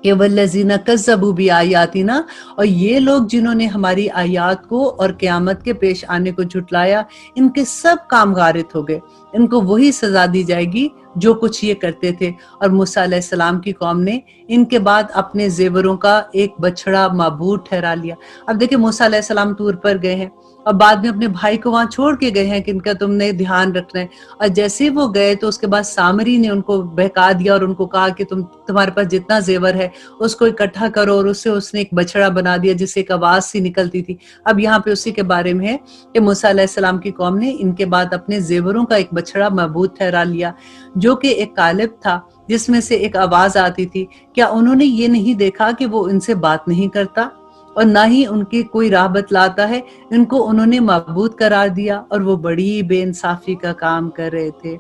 S1: कि वल्लज़ीना कज़्ज़बू बिआयातिना, और ये लोग जिन्होंने हमारी आयात को और क़यामत के पेश आने को झुटलाया, इनके सब काम गारित हो गए। इनको वही सजा दी जाएगी जो कुछ ये करते थे। और मूसा अलैहिस्सलाम की कौम ने इनके बाद अपने जेवरों का एक बछड़ा माबूद ठहरा लिया। अब देखिए मूसा अलैहिस्सलाम तूर पर गए हैं और बाद में अपने भाई को वहां छोड़ के गए हैं कि इनका तुमने ध्यान रखना है। और जैसे वो गए तो उसके बाद सामरी ने उनको बहका दिया और उनको कहा कि तुम्हारे पास जितना जेवर है उसको इकट्ठा करो, और उससे उसने एक बछड़ा बना दिया जिससे एक आवाज सी निकलती थी। अब यहाँ पे उसी के बारे में है कि मूसा अलैहिस्सलाम की कौम ने इनके बाद अपने जेवरों का एक बछड़ा महबूद ठहरा लिया जो कि एक कालिब था जिसमें से एक आवाज आती थी। क्या उन्होंने ये नहीं देखा कि वो इनसे बात नहीं करता और ना ही उनकी कोई राह बतलाता है? इनको उन्होंने माबूद करार दिया और वो बड़ी बेइंसाफी का काम कर रहे थे।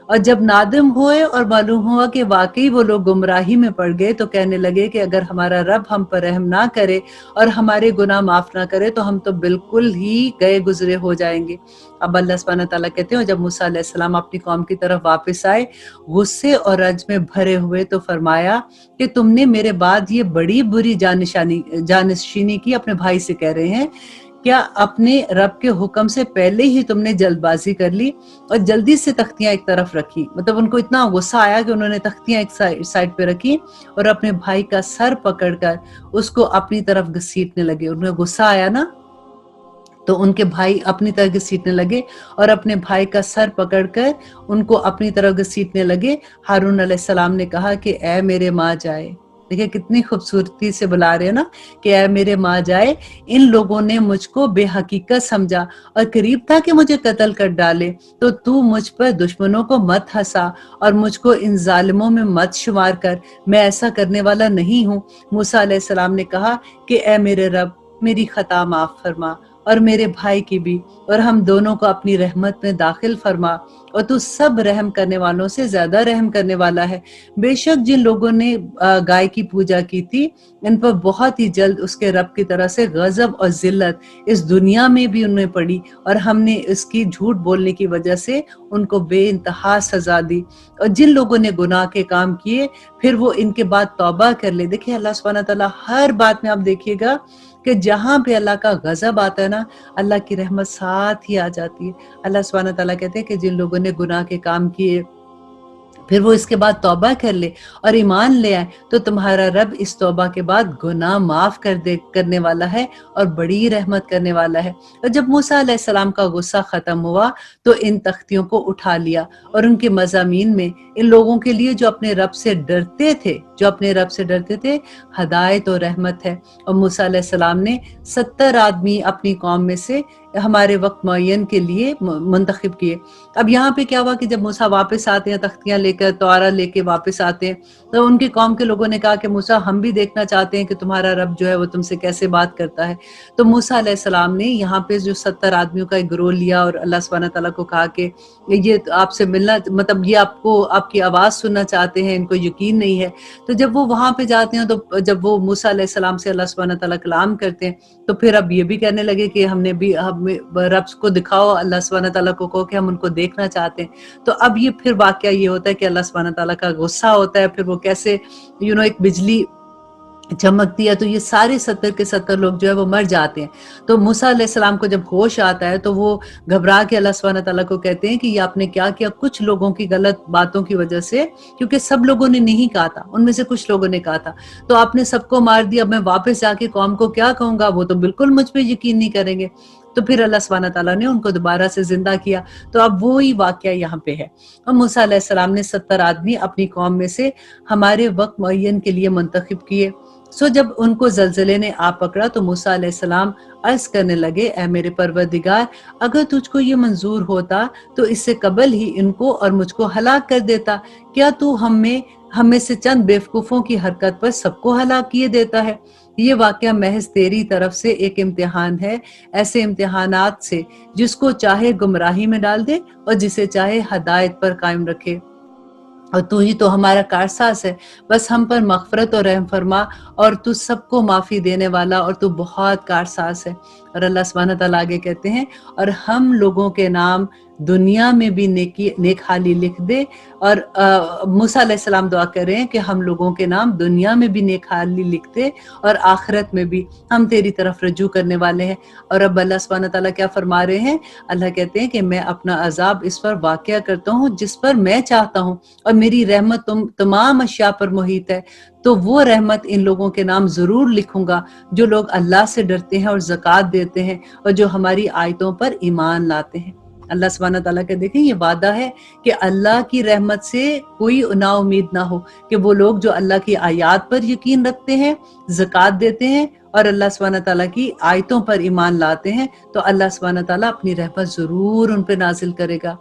S1: और जब नादिम हुए और मालूम हुआ कि वाकई वो लोग गुमराही में पड़ गए तो कहने लगे कि अगर हमारा रब हम पर रहम ना करे और हमारे गुनाह माफ ना करे तो हम तो बिल्कुल ही गए गुजरे हो जाएंगे। अब अल्लाह सुब्हानहू तआला कहते हैं जब मूसा अलैहिस्सलाम अपनी कौम की तरफ वापस आए गुस्से और रंज में भरे हुए तो फरमाया कि तुमने मेरे बाद ये बड़ी बुरी जानशीनी की। अपने भाई से कह रहे हैं क्या अपने रब के हुक्म से पहले ही तुमने जल्दबाजी कर ली और जल्दी से तख्तियां एक तरफ रखी। मतलब उनको इतना गुस्सा आया कि उन्होंने तख्तियां एक साइड पे रखी और अपने भाई का सर पकड़कर उसको अपनी तरफ घसीटने लगे। उन्हें गुस्सा आया ना तो उनके भाई अपनी तरफ घसीटने लगे और अपने भाई का सर पकड़कर उनको अपनी तरफ घसीटने लगे। हारून अलैहिस्सलाम ने कहा कि ऐ मेरे माँ जाए, देखिए कितनी खूबसूरती से बुला रहे हैं ना कि ऐ मेरे माँ जाए, इन लोगों ने मुझको बेहकीकत समझा और करीब था कि मुझे कत्ल कर डाले, तो तू मुझ पर दुश्मनों को मत हंसा और मुझको इन जालिमों में मत शुमार कर, मैं ऐसा करने वाला नहीं हूँ। मूसा अलैहिस्सलाम ने कहा कि ऐ मेरे रब, मेरी खता माफ फरमा और मेरे भाई की भी, और हम दोनों को अपनी रहमत में दाखिल फरमा, और तू सब रहम करने वालों से ज्यादा रहम करने वाला है। बेशक जिन लोगों ने गाय की पूजा की थी, इन पर बहुत ही जल्द उसके रब की तरह से गजब और जिल्लत इस दुनिया में भी उन्हें पड़ी, और हमने इसकी झूठ बोलने की वजह से उनको बेइंतहा सजा दी। और जिन लोगों ने गुनाह के काम किए फिर वो इनके बाद तौबा कर ले। देखिए अल्लाह सुब्हानहू व तआला हर बात में आप देखिएगा कि जहां पे अल्लाह का गजब आता है ना, अल्लाह की रहमत साथ ही आ जाती है। अल्लाह सुब्हानहू व तआला कहते हैं कि जिन लोगों ने गुनाह के काम किए फिर वो इसके बाद तौबा कर ले और ईमान ले आए, तो तुम्हारा रब इस तौबा के बाद गुनाह माफ करने वाला है और बड़ी रहमत करने वाला है। और जब मूसा अलैहिस्सलाम का गुस्सा खत्म हुआ तो इन तख्तियों को उठा लिया और उनके मज़ामीन में इन लोगों के लिए जो अपने रब से डरते थे हदायत और रहमत है। और मूसा अलैहिस्सलाम ने 70 आदमी अपनी कौम में से हमारे वक्त मुअय्यन के लिए मुंतखब किए। अब यहाँ पे क्या हुआ कि जब मूसा वापस आते हैं, तख्तियां लेकर, तौरा लेके वापस आते हैं, तो उनकी कौम के लोगों ने कहा कि मूसा हम भी देखना चाहते हैं कि तुम्हारा रब जो है वो तुमसे कैसे बात करता है। तो मूसा अलैहिस्सलाम ने यहाँ पे जो 70 आदमियों का एक गिरोह लिया और अल्लाह सुब्हानहू व तआला को कहा कि ये आपसे मिलना, मतलब ये आपको आपकी आवाज सुनना चाहते हैं, इनको यकीन नहीं है। तो जब वो वहां पे जाते हैं, तो जब वो मूसा अलैहिस्सलाम से अल्लाह सुब्हानहू व तआला कलाम करते हैं, तो फिर अब ये भी कहने लगे कि हमने भी हमें रब को दिखाओ, अल्लाह सुब्हानहू व तआला को कहो कि हम उनको देखना चाहते हैं। तो अब ये फिर वाकया ये होता है कि अल्लाह सुब्हानहू व तआला का गुस्सा होता है, फिर वो कैसे एक बिजली चमकती है, तो ये सारे 70 के 70 लोग जो है वो मर जाते हैं। तो मूसा अलैहिस्सलाम को जब होश आता है तो वो घबरा के अल्लाह सुब्हानहू व तआला को कहते हैं कि ये आपने क्या किया, कुछ लोगों की गलत बातों की वजह से, क्योंकि सब लोगों ने नहीं कहा था, उनमें से कुछ लोगों ने कहा था, तो आपने सबको मार दिया। अब मैं वापस जाके कौम को क्या कहूंगा, वो तो बिल्कुल मुझ पे यकीन नहीं करेंगे। तो फिर अल्लाह सुब्हानहू व तआला ने उनको दोबारा से जिंदा किया। तो अब वो ही वाकया यहाँ पे है। और मूसा अलैहिस्सलाम ने 70 आदमी अपनी कौम में से हमारे वक्त मुअय्यन के लिए मुंतखब किए। सो जब उनको जलजले ने आ पकड़ा तो मूसा अलैहिस्सलाम अर्ज करने लगे, ऐ मेरे परवरदिगार, अगर तुझको ये मंजूर होता तो इससे कबल ही इनको और मुझको हलाक कर देता। क्या तू हमें से चंद बेवकूफों की हरकत पर सबको हलाक किए देता है? ये वाकया महज तेरी तरफ से एक इम्तिहान है, ऐसे इम्तिहानात से जिसको चाहे गुमराही में डाल दे और जिसे चाहे हदायत पर कायम रखे। और तू ही तो हमारा कारसाज है, बस हम पर मग़फ़िरत और रहम फरमा, और तू सबको माफ़ी देने वाला और तू बहुत कारसाज है। और अल्लाह सुब्हानहू व तआला आगे कहते हैं, और हम लोगों के नाम दुनिया में भी नेक हाली लिख दे। और मूसा अलैहिस्सलाम दुआ कर रहे हैं कि हम लोगों के नाम दुनिया में भी नेक हाली लिख दे और आखिरत में भी हम तेरी तरफ रजू करने वाले हैं। और अब अल्लाह सुब्हानहू व तआला क्या फरमा रहे हैं, अल्लाह कहते हैं कि मैं अपना अजाब इस पर वाक़या करता हूँ जिस पर मैं चाहता हूँ, और मेरी रहमत तमाम अशिया पर मुहित है। तो वो रहमत इन लोगों के नाम जरूर लिखूंगा जो लोग अल्लाह से डरते हैं और ज़कात देते हैं और जो हमारी आयतों पर ईमान लाते हैं। अल्लाह सुब्हानहू व तआला का देखें ये वादा है कि अल्लाह की रहमत से कोई ना उम्मीद ना हो, कि वो लोग जो अल्लाह की आयत पर यकीन रखते हैं, ज़कात देते हैं और अल्लाह सुब्हानहू व तआला की आयतों पर ईमान लाते हैं, तो अल्लाह सुब्हानहू व तआला अपनी रहमत जरूर उन पर नाजिल करेगा।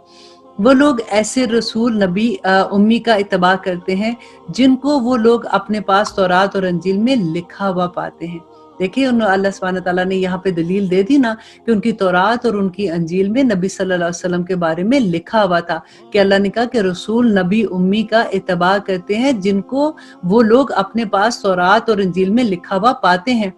S1: वो लोग ऐसे रसूल नबी उम्मी का इत्तबा करते हैं जिनको वो लोग अपने पास तौरात और अंजील में लिखा हुआ पाते हैं। देखिए अल्लाह सुब्हानहू व तआला ने यहाँ पे दलील दे दी ना कि उनकी तौरात और उनकी अंजील में नबी सल्लल्लाहु अलैहि वसल्लम के बारे में लिखा हुआ था, कि अल्लाह ने कहा कि रसूल नबी उम्मी का इत्तबा करते हैं जिनको वो लोग अपने पास तौरात और अंजील में लिखा हुआ पाते हैं।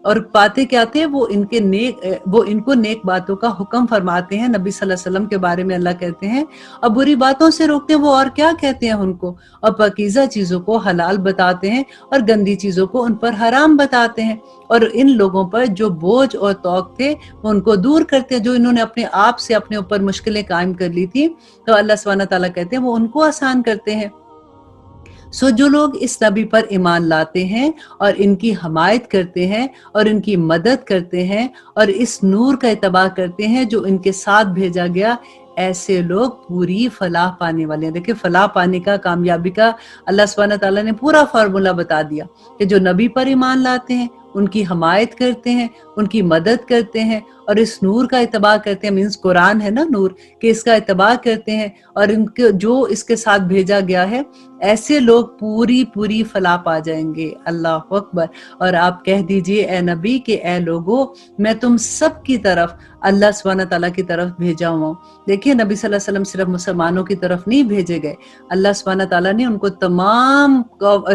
S1: और पाते क्या थे, वो इनको नेक बातों का हुक्म फरमाते हैं। नबी सल्लल्लाहु अलैहि वसल्लम के बारे में अल्लाह कहते हैं, और बुरी बातों से रोकते हैं, वो और क्या कहते हैं उनको, और पाकीज़ा चीजों को हलाल बताते हैं और गंदी चीजों को उन पर हराम बताते हैं। और इन लोगों पर जो बोझ और तौक थे वो उनको दूर करते हैं, जो इन्होंने अपने आप से अपने ऊपर मुश्किलें कायम कर ली थी, तो अल्लाह सुब्हानहू व तआला कहते हैं वो उनको आसान करते हैं। सो जो लोग इस नबी पर ईमान लाते हैं और इनकी हमायत करते हैं और इनकी मदद करते हैं और इस नूर का इत्तबा करते हैं जो इनके साथ भेजा गया, ایسے لوگ پوری فلاح پانے والے ہیں۔ دیکھیں فلاح پانے کا، کامیابی کا اللہ سبحانہ تعالیٰ نے پورا فارمولا بتا دیا کہ جو نبی پر ایمان لاتے ہیں، ان کی حمایت کرتے ہیں، ان کی مدد کرتے ہیں اور اس نور کا اتباع کرتے ہیں، مینس قرآن ہے نا نور، کہ اس کا اتباع کرتے ہیں اور ان کے جو اس کے ساتھ بھیجا گیا ہے، ایسے لوگ پوری فلاح پا جائیں گے۔ اللہ اکبر۔ اور آپ کہہ دیجئے اے نبی کہ اے لوگو، میں تم سب کی طرف اللہ سبحانہ تعالیٰ کی طرف بھیجا ہوں۔ دیکھیے نبی صلی اللہ علیہ وسلم صرف مسلمانوں کی طرف نہیں بھیجے گئے، اللہ سبحانہ تعالیٰ نے ان کو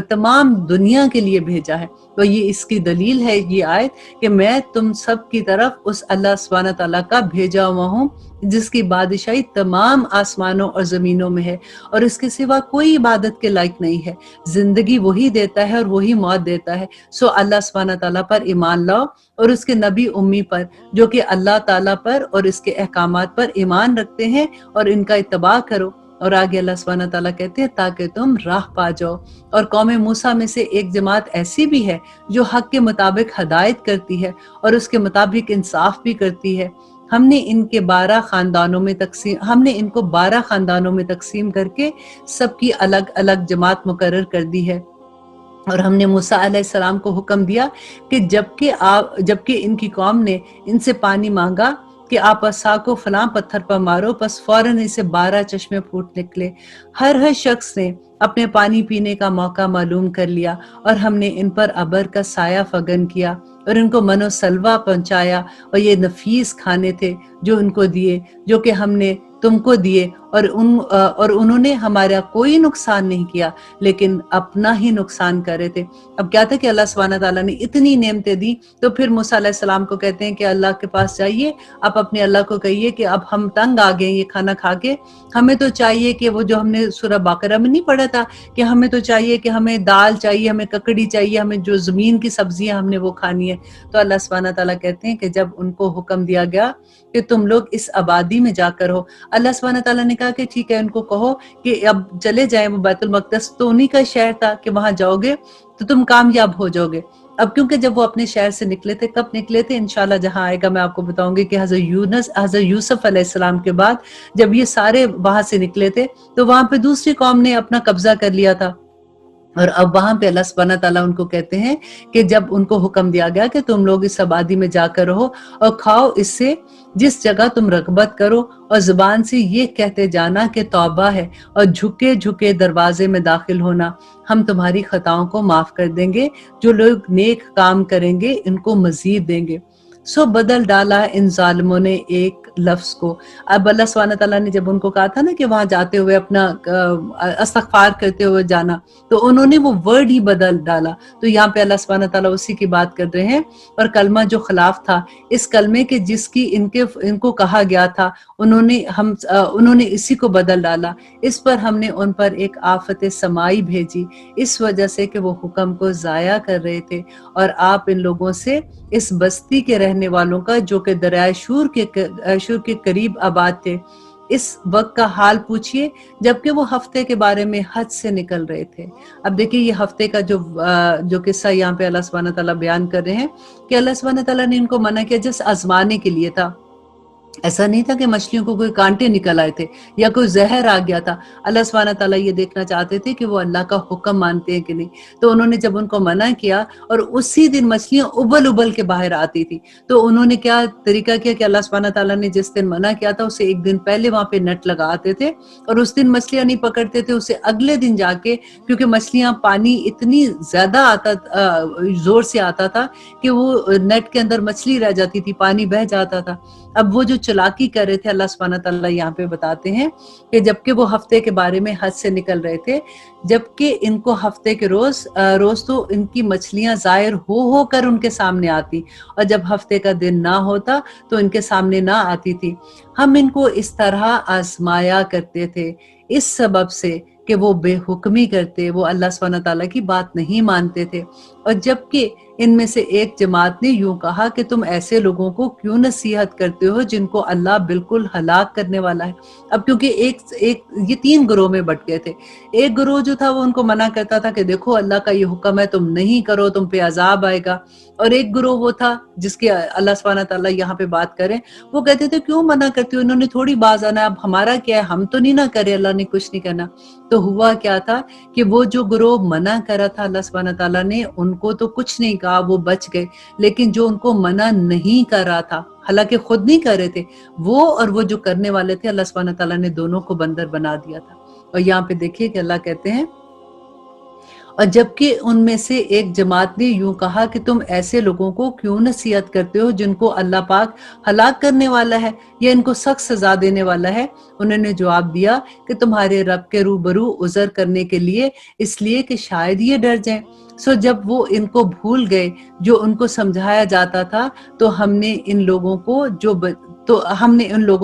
S1: تمام دنیا کے لیے بھیجا ہے۔ تو یہ اس کی دلیل ہے یہ آیت کہ میں تم سب کی طرف اس اللہ سبحانہ تعالیٰ کا بھیجا ہوا ہوں جس کی بادشاہی تمام آسمانوں اور زمینوں میں ہے، اور اس کے سوا کوئی عبادت کے لائق نہیں ہے۔ زندگی وہی دیتا ہے اور وہی موت دیتا ہے۔ سو اللہ سبحانہ تعالیٰ پر ایمان لاؤ اور اس کے نبی امی پر جو کہ اللہ تعالیٰ پر اور اس کے احکامات پر ایمان رکھتے ہیں اور ان کا اتباع کرو۔ اور آگے اللہ سبحانہ تعالیٰ کہتے ہیں تاکہ تم راہ پا جاؤ۔ اور قوم موسیٰ میں سے ایک جماعت ایسی بھی ہے جو حق کے مطابق ہدایت کرتی ہے اور اس کے مطابق انصاف بھی کرتی ہے۔ ہم نے ان کو 12 خاندانوں میں تقسیم کر کے سب کی الگ الگ جماعت مقرر کر دی ہے۔ اور ہم نے موسیٰ علیہ السلام کو حکم دیا کہ جبکہ ان کی قوم نے ان سے پانی مانگا کہ آپ عصا کو فلاں پتھر پر مارو، پس فوراً اسے 12 چشمے پھوٹ نکلے۔ ہر شخص نے اپنے پانی پینے کا موقع معلوم کر لیا، اور ہم نے ان پر ابر کا سایہ فگن کیا اور ان کو من و سلوہ پہنچایا، اور یہ نفیس کھانے تھے جو ان کو دیے، جو کہ ہم نے تم کو دیے، اور انہوں نے ہمارا کوئی نقصان نہیں کیا لیکن اپنا ہی نقصان کر رہے تھے۔ اب کیا تھا کہ اللہ سبحانہ تعالیٰ نے اتنی نعمتیں دی، تو پھر موسیٰ علیہ السلام کو کہتے ہیں کہ اللہ کے پاس جائیے، آپ اپنے اللہ کو کہیے کہ اب ہم تنگ آ گئے یہ کھانا کھا کے، ہمیں تو چاہیے کہ وہ جو ہم نے سورہ بقرہ میں نہیں پڑھا تھا کہ ہمیں تو چاہیے کہ ہمیں دال چاہیے، ہمیں ککڑی چاہیے، ہمیں جو زمین کی سبزیاں ہم نے وہ کھانی ہے۔ تو اللہ سبحانہ تعالیٰ کہتے ہیں کہ جب ان کو حکم دیا گیا کہ تم لوگ اس آبادی میں جا کر ہو، اللہ سبحانہ تعالیٰ نے کہا کہ ٹھیک ہے، ان کو کہو کہ اب چلے جائیں، وہ بیت المقدس تو انہی کا شہر تھا کہ وہاں جاؤ گے تو تم کامیاب ہو جاؤ گے۔ اب کیونکہ جب وہ اپنے شہر سے نکلے تھے، کب نکلے تھے انشاءاللہ جہاں آئے گا میں آپ کو بتاؤں گی کہ حضرت یوسف علیہ السلام کے بعد جب یہ سارے وہاں سے نکلے تھے تو وہاں پہ دوسری قوم نے اپنا قبضہ کر لیا تھا، اور اب وہاں پہ اللہ سبحانہ تعالیٰ ان کو کہتے ہیں کہ جب ان کو حکم دیا گیا کہ تم لوگ اس آبادی میں جا کر رہو اور کھاؤ اس سے جس جگہ تم رغبت کرو، اور زبان سے یہ کہتے جانا کہ توبہ ہے، اور جھکے جھکے دروازے میں داخل ہونا، ہم تمہاری خطاؤں کو معاف کر دیں گے، جو لوگ نیک کام کریں گے ان کو مزید دیں گے۔ سو بدل ڈالا ان ظالموں نے ایک لفظ کو۔ اب اللہ سبحانہ تعالیٰ نے جب ان کو کہا تھا نا کہ وہاں جاتے ہوئے اپنا استغفار کرتے ہوئے جانا، تو انہوں نے وہ ورڈ ہی بدل ڈالا۔ تو یہاں پہ اللہ سبحانہ تعالیٰ اسی کی بات کر رہے ہیں، اور کلمہ جو خلاف تھا، اس کلمے کے جس کی ان کو کہا گیا تھا، انہوں نے اسی کو بدل ڈالا۔ اس پر ہم نے ان پر ایک آفت سمائی بھیجی، اس وجہ سے کہ وہ حکم کو ضائع کر رہے تھے، اور آپ ان لوگوں سے اس بستی کے رہنے والوں کا جو کہ دریائے شور کے قریب آباد تھے اس وقت کا حال پوچھئے جبکہ وہ ہفتے کے بارے میں حد سے نکل رہے تھے۔ اب دیکھیں یہ ہفتے کا جو قصہ یہاں پہ اللہ سبحانہ تعالیٰ بیان کر رہے ہیں کہ اللہ سبحانہ تعالیٰ نے ان کو منع کیا جس آزمانے کے لیے تھا۔ ایسا نہیں تھا کہ مچھلیوں کو کوئی کانٹے نکل آئے تھے یا کوئی زہر آ گیا تھا۔ اللہ سبحانہ تعالیٰ یہ دیکھنا چاہتے تھے کہ وہ اللہ کا حکم مانتے ہیں کہ نہیں۔ تو انہوں نے جب ان کو منع کیا اور اسی دن مچھلیاں ابل کے باہر آتی تھی، تو انہوں نے کیا طریقہ کیا کہ اللہ سبحانہ تعالیٰ نے جس دن منع کیا تھا اسے ایک دن پہلے وہاں پہ نیٹ لگاتے تھے، اور اس دن مچھلیاں نہیں پکڑتے تھے، اسے اگلے دن جا کے، کیونکہ مچھلیاں پانی اتنی زیادہ زور سے آتا تھا کہ وہ نیٹ کے اندر مچھلی رہ جاتی تھی، پانی بہہ جاتا تھا۔ اب وہ جو چلاکی کر رہے تھے اللہ سبحانہ تعالیٰ یہاں پہ بتاتے ہیں کہ جبکہ وہ ہفتے کے بارے میں حد سے نکل رہے تھے، جبکہ ان کو ہفتے کے روز تو ان کی مچھلیاں ظاہر ہو کر ان کے سامنے آتی، اور جب ہفتے کا دن نہ ہوتا تو ان کے سامنے نہ آتی تھی۔ ہم ان کو اس طرح آزمایا کرتے تھے اس سبب سے کہ وہ بے حکمی کرتے، وہ اللہ سبحانہ تعالیٰ کی بات نہیں مانتے تھے، اور جبکہ ان میں سے ایک جماعت نے یوں کہا کہ تم ایسے لوگوں کو کیوں نصیحت کرتے ہو جن کو اللہ بالکل ہلاک کرنے والا ہے۔ اب کیونکہ یہ 3 گروہ میں بٹ گئے تھے۔ ایک گروہ جو تھا وہ ان کو منع کرتا تھا کہ دیکھو اللہ کا یہ حکم ہے، تم نہیں کرو، تم پہ عذاب آئے گا۔ اور ایک گروہ وہ تھا جس کی اللہ سبحانہ تعالیٰ یہاں پہ بات کریں، وہ کہتے تھے کیوں منع کرتے ہو، انہوں نے تھوڑی باز آنا ہے، اب ہمارا کیا ہے، ہم تو نہیں نہ کرے، اللہ نے کچھ نہیں کرنا۔ تو ہوا کیا تھا کہ وہ جو گروہ منع کرا تھا اللہ سبحانہ تعالیٰ نے، ان کو تو کچھ نہیں کہا، وہ بچ گئے، لیکن جو ان کو منع نہیں کر رہا تھا، حالانکہ خود نہیں کر رہے تھے، وہ اور وہ جو کرنے والے تھے، اللہ سبحانہ تعالیٰ نے دونوں کو بندر بنا دیا تھا۔ اور یہاں پہ دیکھیے کہ اللہ کہتے ہیں اور جبکہ ان میں سے ایک جماعت نے یوں کہا کہ تم ایسے لوگوں کو کیوں نصیحت کرتے ہو جن کو اللہ پاک ہلاک کرنے والا ہے یا ان کو سخت سزا دینے والا ہے۔ انہوں نے جواب دیا کہ تمہارے رب کے روبرو عذر کرنے کے لیے، اس لیے کہ شاید یہ ڈر جائیں۔ سو جب وہ ان کو بھول گئے جو ان کو سمجھایا جاتا تھا، تو ہم نے ان لوگوں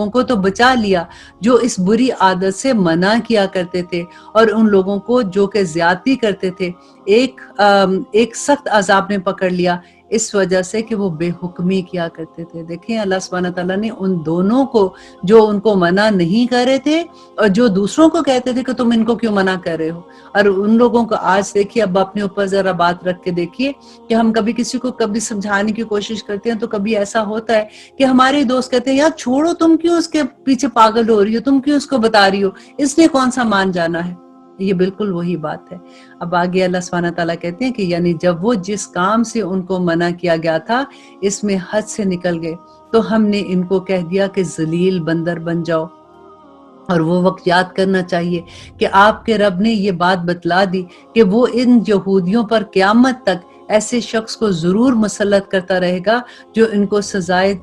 S1: کو تو بچا لیا جو اس بری عادت سے منع کیا کرتے تھے، اور ان لوگوں کو جو کہ زیادتی کرتے تھے ایک سخت عذاب نے پکڑ لیا، اس وجہ سے کہ وہ بے حکمی کیا کرتے تھے۔ دیکھیں اللہ سبحانہ تعالیٰ نے ان دونوں کو، جو ان کو منع نہیں کر رہے تھے اور جو دوسروں کو کہتے تھے کہ تم ان کو کیوں منع کر رہے ہو، اور ان لوگوں کو آج دیکھیے، اب اپنے اوپر ذرا بات رکھ کے دیکھیے کہ ہم کبھی کسی کو کبھی سمجھانے کی کوشش کرتے ہیں تو کبھی ایسا ہوتا ہے کہ ہمارے دوست کہتے ہیں یار چھوڑو، تم کیوں اس کے پیچھے پاگل ہو رہی ہو، تم کیوں اس کو بتا رہی ہو، اس نے کون سا مان جانا ہے۔ یہ بالکل وہی بات ہے۔ اب آگے اللہ سبحانہ تعالیٰ کہتے ہیں کہ یعنی جب وہ جس کام سے ان کو منع کیا گیا تھا اس میں حد سے نکل گئے، تو ہم نے ان کو کہہ دیا کہ ذلیل بندر بن جاؤ۔ اور وہ وقت یاد کرنا چاہیے کہ آپ کے رب نے یہ بات بتلا دی کہ وہ ان یہودیوں پر قیامت تک ایسے شخص کو ضرور مسلط کرتا رہے گا جو ان کو سزائے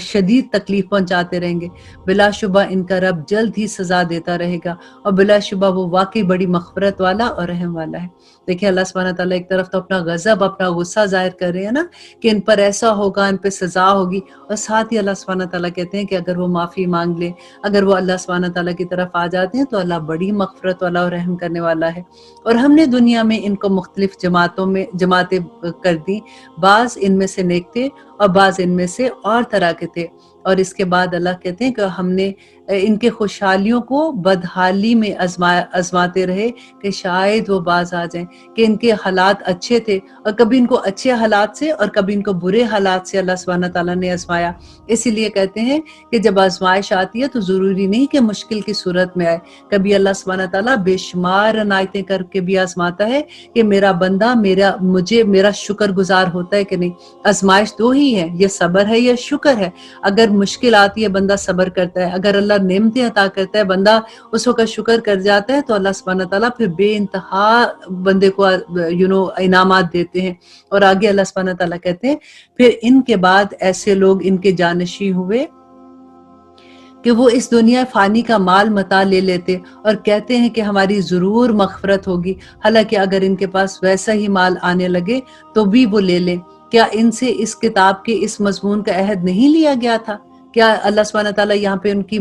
S1: شدید تکلیف پہنچاتے رہیں گے۔ بلا شبہ ان کا رب جلد ہی سزا دیتا رہے گا، اور بلا شبہ وہ واقعی بڑی مغفرت والا اور رحم والا ہے۔ دیکھیں اللہ سبحانہ تعالیٰ ایک طرف تو اپنا غضب، اپنا غصہ ظاہر کر رہے ہیں نا کہ ان پر ایسا ہوگا، ان پہ سزا ہوگی، اور ساتھ ہی اللہ سبحانہ تعالیٰ کہتے ہیں کہ اگر وہ معافی مانگ لیں، اگر وہ اللہ سبحانہ تعالیٰ کی طرف آ جاتے ہیں تو اللہ بڑی مغفرت والا اور رحم کرنے والا ہے۔ اور ہم نے دنیا میں ان کو مختلف جماعتیں کر دی، بعض ان میں سے نیک تھے اور بعض ان میں سے اور طرح کے تھے۔ اور اس کے بعد اللہ کہتے ہیں کہ ہم نے ان کے خوشحالیوں کو بدحالی میں آزماتے رہے کہ شاید وہ باز آ جائیں، کہ ان کے حالات اچھے تھے اور کبھی ان کو اچھے حالات سے اور کبھی ان کو برے حالات سے اللہ سبحانہ تعالیٰ نے آزمایا۔ اسی لیے کہتے ہیں کہ جب آزمائش آتی ہے تو ضروری نہیں کہ مشکل کی صورت میں آئے، کبھی اللہ سبحانہ تعالیٰ بے شمار عنایتیں کر کے بھی آزماتا ہے کہ میرا بندہ میرا شکر گزار ہوتا ہے کہ نہیں۔ آزمائش دو ہی ہے، یہ صبر ہے یا شکر ہے۔ اگر مشکل آتی ہے بندہ صبر کرتا ہے، اگر اللہ نعمتیں عطا کرتا ہے بندہ اس وقت شکر کر جاتا ہے، تو اللہ سبحانہ تعالیٰ پھر بے انتہا بندے کو انعامات دیتے ہیں۔ اور آگے اللہ سبحانہ تعالیٰ کہتے ہیں پھر ان کے بعد ایسے لوگ ان کے جانشین ہوئے کہ وہ اس دنیا فانی کا مال متاع لے لیتے اور کہتے ہیں کہ ہماری ضرور مغفرت ہوگی، حالانکہ اگر ان کے پاس ویسا ہی مال آنے لگے تو بھی وہ لے لیں۔ کیا ان سے اس کتاب کے اس مضمون کا عہد نہیں لیا گیا تھا؟ کیا اللہ سبحانہ تعالیٰ یہاں پہ ان کی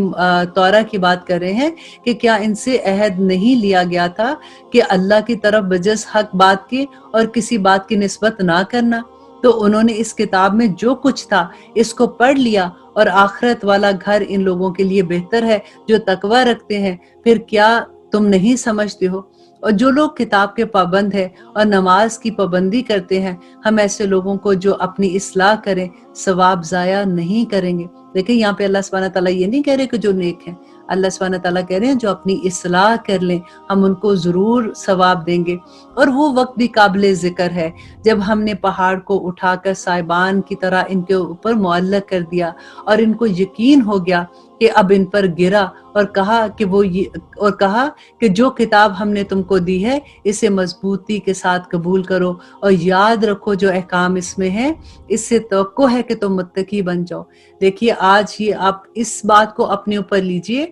S1: توراہ کی بات کر رہے ہیں کہ کیا ان سے عہد نہیں لیا گیا تھا کہ اللہ کی طرف بجز حق بات کی اور کسی بات کی نسبت نہ کرنا؟ تو انہوں نے اس کتاب میں جو کچھ تھا اس کو پڑھ لیا، اور آخرت والا گھر ان لوگوں کے لیے بہتر ہے جو تقوی رکھتے ہیں۔ پھر کیا تم نہیں سمجھتے ہو؟ اور جو لوگ کتاب کے پابند ہیں اور نماز کی پابندی کرتے ہیں، ہم ایسے لوگوں کو جو اپنی اصلاح کریں ثواب ضائع نہیں کریں گے۔ دیکھیں یہاں پہ اللہ سبحانہ تعالیٰ یہ نہیں کہہ رہے کہ جو نیک ہیں، اللہ سبحانہ تعالیٰ کہہ رہے ہیں جو اپنی اصلاح کر لیں ہم ان کو ضرور ثواب دیں گے۔ اور وہ وقت بھی قابل ذکر ہے جب ہم نے پہاڑ کو اٹھا کر سائبان کی طرح ان کے اوپر معلق کر دیا، اور ان کو یقین ہو گیا کہ اب ان پر گرا، اور کہا کہ جو کتاب ہم نے تم کو دی ہے اسے مضبوطی کے ساتھ قبول کرو اور یاد رکھو جو احکام اس میں ہیں، اس سے توقع ہے کہ تم متقی بن جاؤ۔ دیکھیے آج یہ آپ اس بات کو اپنے اوپر لیجئے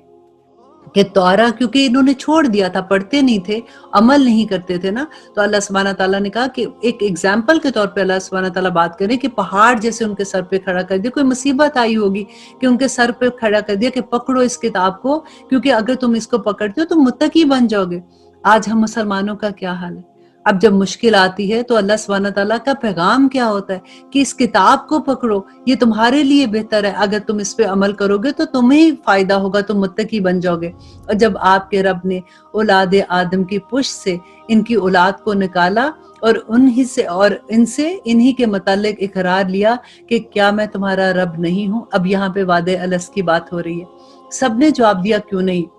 S1: کہ توراہ کیونکہ انہوں نے چھوڑ دیا تھا، پڑھتے نہیں تھے، عمل نہیں کرتے تھے نا، تو اللہ سبحانہ تعالیٰ نے کہا کہ ایک ایگزامپل کے طور پہ اللہ سبحانہ تعالیٰ بات کریں کہ پہاڑ جیسے ان کے سر پہ کھڑا کر دیا، کوئی مصیبت آئی ہوگی کہ ان کے سر پہ کھڑا کر دیا کہ پکڑو اس کتاب کو، کیونکہ اگر تم اس کو پکڑتے ہو تو متقی بن جاؤ گے۔ آج ہم مسلمانوں کا کیا حال ہے؟ اب جب مشکل آتی ہے تو اللہ سبحانہ تعالیٰ کا پیغام کیا ہوتا ہے کہ اس کتاب کو پکڑو، یہ تمہارے لیے بہتر ہے، اگر تم اس پہ عمل کرو گے تو تمہیں فائدہ ہوگا، تم متقی بن جاؤ گے۔ اور جب آپ کے رب نے اولاد آدم کی پشت سے ان کی اولاد کو نکالا اور ان سے انہی کے متعلق اقرار لیا کہ کیا میں تمہارا رب نہیں ہوں، اب یہاں پہ وعدہ الست کی بات ہو رہی ہے۔ سب نے جواب دیا کیوں نہیں،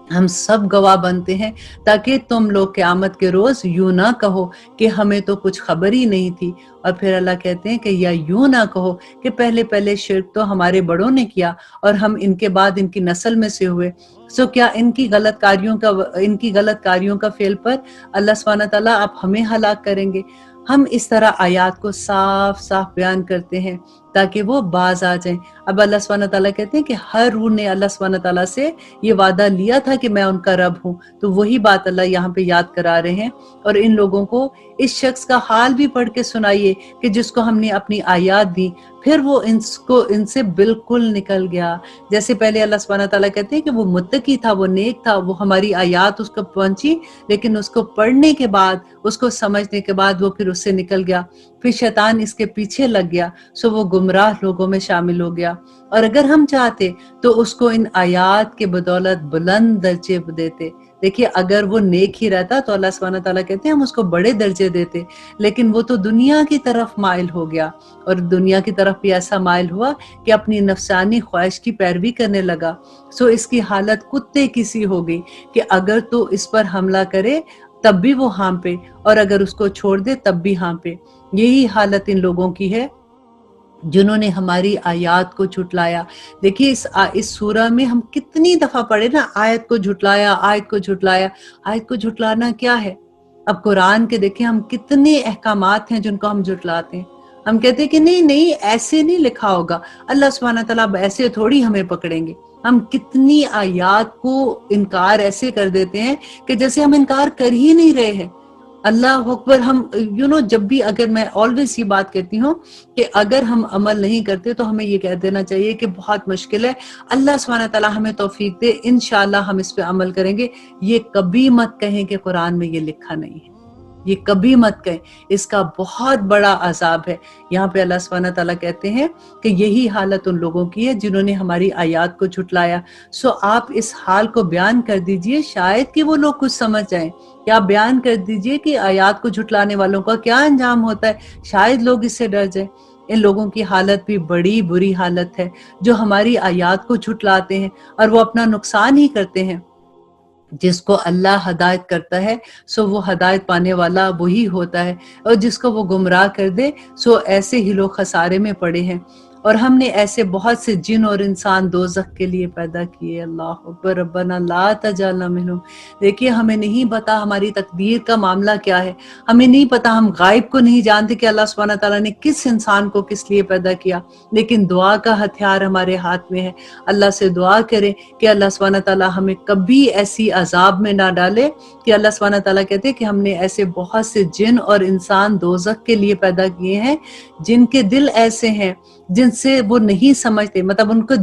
S1: ہم سب گواہ بنتے ہیں تاکہ تم لوگ قیامت کے روز یوں نہ کہو کہ ہمیں تو کچھ خبر ہی نہیں تھی۔ اور پھر اللہ کہتے ہیں کہ یا یوں نہ کہو کہ پہلے شرک تو ہمارے بڑوں نے کیا اور ہم ان کے بعد ان کی نسل میں سے ہوئے، سو کیا ان کی غلط کاریوں کا فعل پر اللہ سبحانہ تعالیٰ آپ ہمیں ہلاک کریں گے؟ ہم اس طرح آیات کو صاف صاف بیان کرتے ہیں تاکہ وہ باز آ جائیں۔ اب اللہ سبحانہ تعالیٰ کہتے ہیں کہ ہر روح نے اللہ سبحانہ تعالیٰ سے یہ وعدہ لیا تھا کہ میں ان کا رب ہوں، تو وہی بات اللہ یہاں پہ یاد کرا رہے ہیں۔ اور ان لوگوں کو اس شخص کا حال بھی پڑھ کے سنائیے کہ جس کو ہم نے اپنی آیات دی، پھر وہ ان سے بالکل نکل گیا۔ جیسے پہلے اللہ سبحانہ تعالیٰ کہتے ہیں کہ وہ متقی تھا، وہ نیک تھا، وہ ہماری آیات اس کو پہنچی، لیکن اس کو پڑھنے کے بعد، اس کو سمجھنے کے بعد وہ پھر اس سے نکل گیا، پھر شیطان اس کے پیچھے لگ گیا، سو وہ گمراہ لوگوں میں شامل ہو گیا۔ اور اگر ہم چاہتے تو اس کو ان آیات کے بدولت بلند درجے دیتے۔ دیکھیے اگر وہ نیک ہی رہتا تو اللہ سبحانہ تعالیٰ کہتے ہیں ہم اس کو بڑے درجے دیتے، لیکن وہ تو دنیا کی طرف مائل ہو گیا، اور دنیا کی طرف بھی ایسا مائل ہوا کہ اپنی نفسانی خواہش کی پیروی کرنے لگا، سو اس کی حالت کتے کی سی ہو گئی کہ اگر تو اس پر حملہ کرے تب بھی وہ ہانپے، اور اگر اس کو چھوڑ دے تب بھی ہانپے۔ یہی حالت ان لوگوں کی ہے جنہوں نے ہماری آیات کو جھٹلایا۔ دیکھیے اس سورہ میں ہم کتنی دفعہ پڑھے نا، آیت کو جھٹلایا، آیت کو جھٹلایا۔ آیت کو جھٹلانا کیا ہے؟ اب قرآن کے دیکھیں ہم کتنے احکامات ہیں جن کو ہم جھٹلاتے ہیں۔ ہم کہتے ہیں کہ نہیں ایسے نہیں لکھا ہوگا، اللہ سبحانہ تعالیٰ ایسے تھوڑی ہمیں پکڑیں گے۔ ہم کتنی آیات کو انکار ایسے کر دیتے ہیں کہ جیسے ہم انکار کر ہی نہیں رہے ہیں۔ اللہ اکبر۔ ہم جب بھی اگر میں آلویز یہ بات کہتی ہوں کہ اگر ہم عمل نہیں کرتے تو ہمیں یہ کہہ دینا چاہیے کہ بہت مشکل ہے، اللہ سبحانہ تعالیٰ ہمیں توفیق دے، انشاءاللہ ہم اس پہ عمل کریں گے۔ یہ کبھی مت کہیں کہ قرآن میں یہ لکھا نہیں ہے، یہ کبھی مت کہیں، اس کا بہت بڑا عذاب ہے۔ یہاں پہ اللہ سبحانہ تعالیٰ کہتے ہیں کہ یہی حالت ان لوگوں کی ہے جنہوں نے ہماری آیات کو جھٹلایا۔ سو آپ اس حال کو بیان کر دیجئے، شاید کہ وہ لوگ کچھ سمجھ جائیں، یا بیان کر دیجئے کہ آیات کو جھٹلانے والوں کا کیا انجام ہوتا ہے، شاید لوگ اس سے ڈر جائیں۔ ان لوگوں کی حالت بھی بڑی بری حالت ہے جو ہماری آیات کو جھٹلاتے ہیں، اور وہ اپنا نقصان ہی کرتے ہیں۔ جس کو اللہ ہدایت کرتا ہے سو وہ ہدایت پانے والا وہی ہوتا ہے، اور جس کو وہ گمراہ کر دے سو ایسے ہی لوگ خسارے میں پڑے ہیں۔ اور ہم نے ایسے بہت سے جن اور انسان دوزخ کے لیے پیدا کیے۔ اللہ اکبر، ربنا لا تجعلنا منہم۔ دیکھیے ہمیں نہیں پتا ہماری تقدیر کا معاملہ کیا ہے، ہمیں نہیں پتا، ہم غائب کو نہیں جانتے کہ اللہ سبحانہ تعالیٰ نے کس انسان کو کس لیے پیدا کیا، لیکن دعا کا ہتھیار ہمارے ہاتھ میں ہے۔ اللہ سے دعا کریں کہ اللہ سبحانہ تعالیٰ ہمیں کبھی ایسی عذاب میں نہ ڈالے کہ اللہ سبحانہ تعالیٰ کہتے ہیں کہ ہم نے ایسے بہت سے جن اور انسان دوزخ کے لیے پیدا کیے ہیں جن کے دل ایسے ہیں جن سے وہ نہیں سمجھتے، مطلب ان کو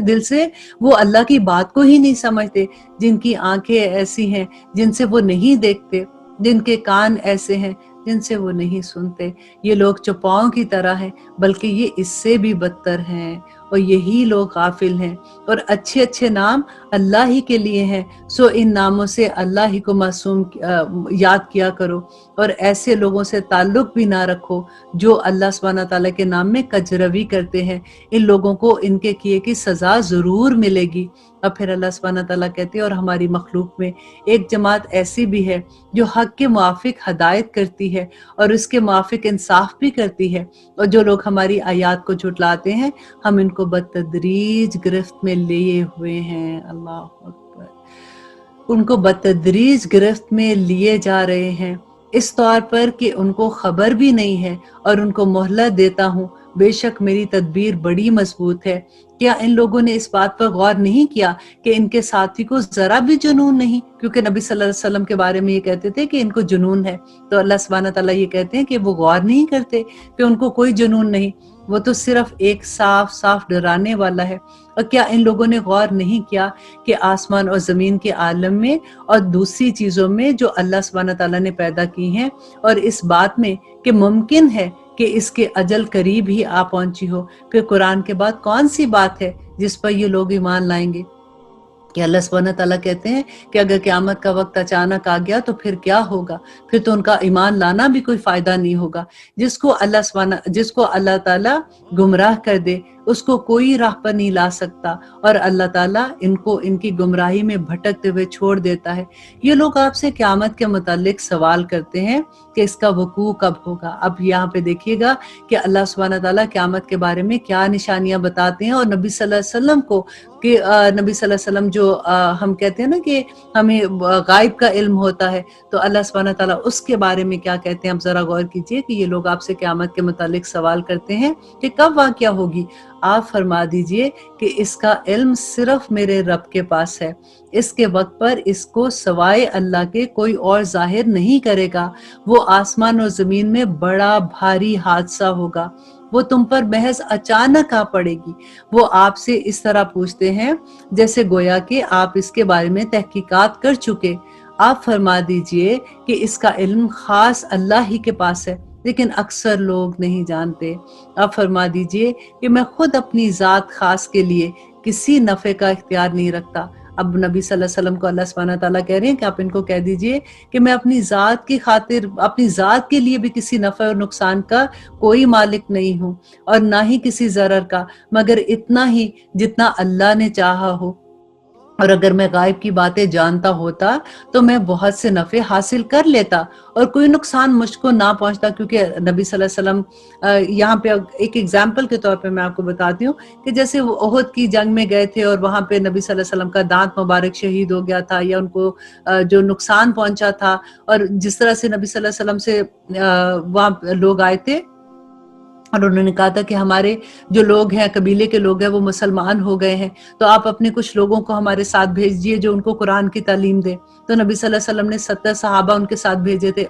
S1: دل سے وہ اللہ کی بات کو ہی نہیں سمجھتے، جن کی آنکھیں ایسی ہیں جن سے وہ نہیں دیکھتے، جن کے کان ایسے ہیں جن سے وہ نہیں سنتے۔ یہ لوگ چوپاؤں کی طرح ہیں، بلکہ یہ اس سے بھی بدتر ہیں، اور یہی لوگ غافل ہیں۔ اور اچھے اچھے نام اللہ ہی کے لیے ہیں، سو ان ناموں سے اللہ ہی کو معصوم یاد کیا کرو، اور ایسے لوگوں سے تعلق بھی نہ رکھو جو اللہ سبحانہ تعالیٰ کے نام میں کجروی کرتے ہیں۔ ان لوگوں کو ان کے کیے کی سزا ضرور ملے گی۔ اور پھر اللہ سبحانہ تعالیٰ کہتے ہیں اور ہماری مخلوق میں ایک جماعت ایسی بھی ہے جو حق کے موافق ہدایت کرتی ہے اور اس کے موافق انصاف بھی کرتی ہے، اور جو لوگ ہماری آیات کو جھٹلاتے ہیں ہم ان کو بتدریج گرفت میں لیے ہوئے ہیں۔ اللہ اکبر۔ ان کو بتدریج گرفت میں لیے جا رہے ہیں، اس طور پر کہ ان کو خبر بھی نہیں ہے، اور ان کو مہلت دیتا ہوں، بے شک میری تدبیر بڑی مضبوط ہے۔ کیا ان لوگوں نے اس بات پر غور نہیں کیا کہ ان کے ساتھی کو ذرا بھی جنون نہیں؟ کیونکہ نبی صلی اللہ علیہ وسلم کے بارے میں یہ کہتے تھے کہ ان کو جنون ہے، تو اللہ سبحانہ تعالیٰ یہ کہتے ہیں کہ وہ غور نہیں کرتے کہ ان کو کوئی جنون نہیں۔ वो तो सिर्फ एक साफ साफ डराने वाला है। और क्या इन लोगों ने गौर नहीं किया कि आसमान और ज़मीन के आलम में और दूसरी चीज़ों में जो अल्लाह सुब्हानहू व तआला ने पैदा की हैं, और इस बात में कि मुमकिन है कि इसके अजल करीब ही आ पहुंची हो, फिर कुरान के बाद कौन सी बात है जिस पर ये लोग ईमान लाएंगे? कि अल्लाह सुब्हानहू व तआला कहते हैं कि अगर क़यामत का वक्त अचानक आ गया तो फिर क्या होगा? फिर तो उनका ईमान लाना भी कोई फायदा नहीं होगा। जिसको अल्लाह ताला गुमराह कर दे, उसको कोई राह पर नहीं ला सकता, और अल्लाह ताला इनको इनकी गुमराही में भटकते हुए छोड़ देता है। ये लोग आपसे क़यामत के मुतालिक सवाल करते हैं कि इसका वकूअ कब होगा। अब यहाँ पे देखिएगा कि अल्लाह सुब्हानहू व तआला क़यामत के बारे में क्या निशानियां बताते हैं, और नबी सल्लल्लाहु अलैहि वसल्लम को कि नबी सल्लल्लाहु अलैहि वसल्लम जो हम कहते हैं ना कि हमें गायब का इल्म होता है, तो अल्लाह सुब्हानहू व तआला उसके बारे में क्या कहते हैं। आप जरा गौर कीजिए कि ये लोग आपसे क़यामत के मुतालिक सवाल करते हैं कि कब वाक़या होगी। आप फरमा दीजिए कि इसका इल्म सिर्फ मेरे रब के पास है, इसके वक्त पर इसको सवाए अल्लाह के कोई और जाहिर नहीं करेगा। वो आसमान और ज़मीन में बड़ा भारी हादसा होगा, वो तुम पर महज अचानक आ पड़ेगी। वो आपसे इस तरह पूछते हैं जैसे गोया कि आप इसके बारे में तहकीकात कर चुके। आप फरमा दीजिए कि इसका इल्म खास अल्लाह ही के पास है, लेकिन अक्सर लोग नहीं जानते। आप फरमा दीजिए कि मैं खुद अपनी ज़ात खास के लिए किसी नफ़े का इख्तियार नहीं रखता। अब नबी सल्लल्लाहु अलैहि वसल्लम को अल्लाह सुब्हानहू व तआला कह रहे हैं कि आप इनको कह दीजिए कि मैं अपनी ज़ात की खातिर, अपनी ज़ात के लिए भी किसी नफ़े और नुकसान का कोई मालिक नहीं हूँ, और ना ही किसी ज़रर का, मगर इतना ही जितना अल्लाह ने चाहा हो। और अगर मैं गायब की बातें जानता होता तो मैं बहुत से नफ़े हासिल कर लेता और कोई नुकसान मुझको ना पहुंचता। क्योंकि नबी सल्लल्लाहु अलैहि वसल्लम यहाँ पे एक एग्जाम्पल के तौर पे मैं आपको बताती हूँ कि जैसे वो ओहद की जंग में गए थे और वहाँ पे नबी सल्लल्लाहु अलैहि वसल्लम का दांत मुबारक शहीद हो गया था, या उनको जो नुकसान पहुंचा था, और जिस तरह से नबी सल्लल्लाहु अलैहि वसल्लम से वहाँ लोग आए थे और उन्होंने कहा था कि हमारे जो लोग हैं, कबीले के लोग हैं, वो मुसलमान हो गए हैं, तो आप अपने कुछ लोगों को हमारे साथ भेजिए जो उनको कुरान की तालीम दे। तो नबी सल्लल्लाहु अलैहि वसल्लम ने 70 सहाबा उनके साथ भेजे थे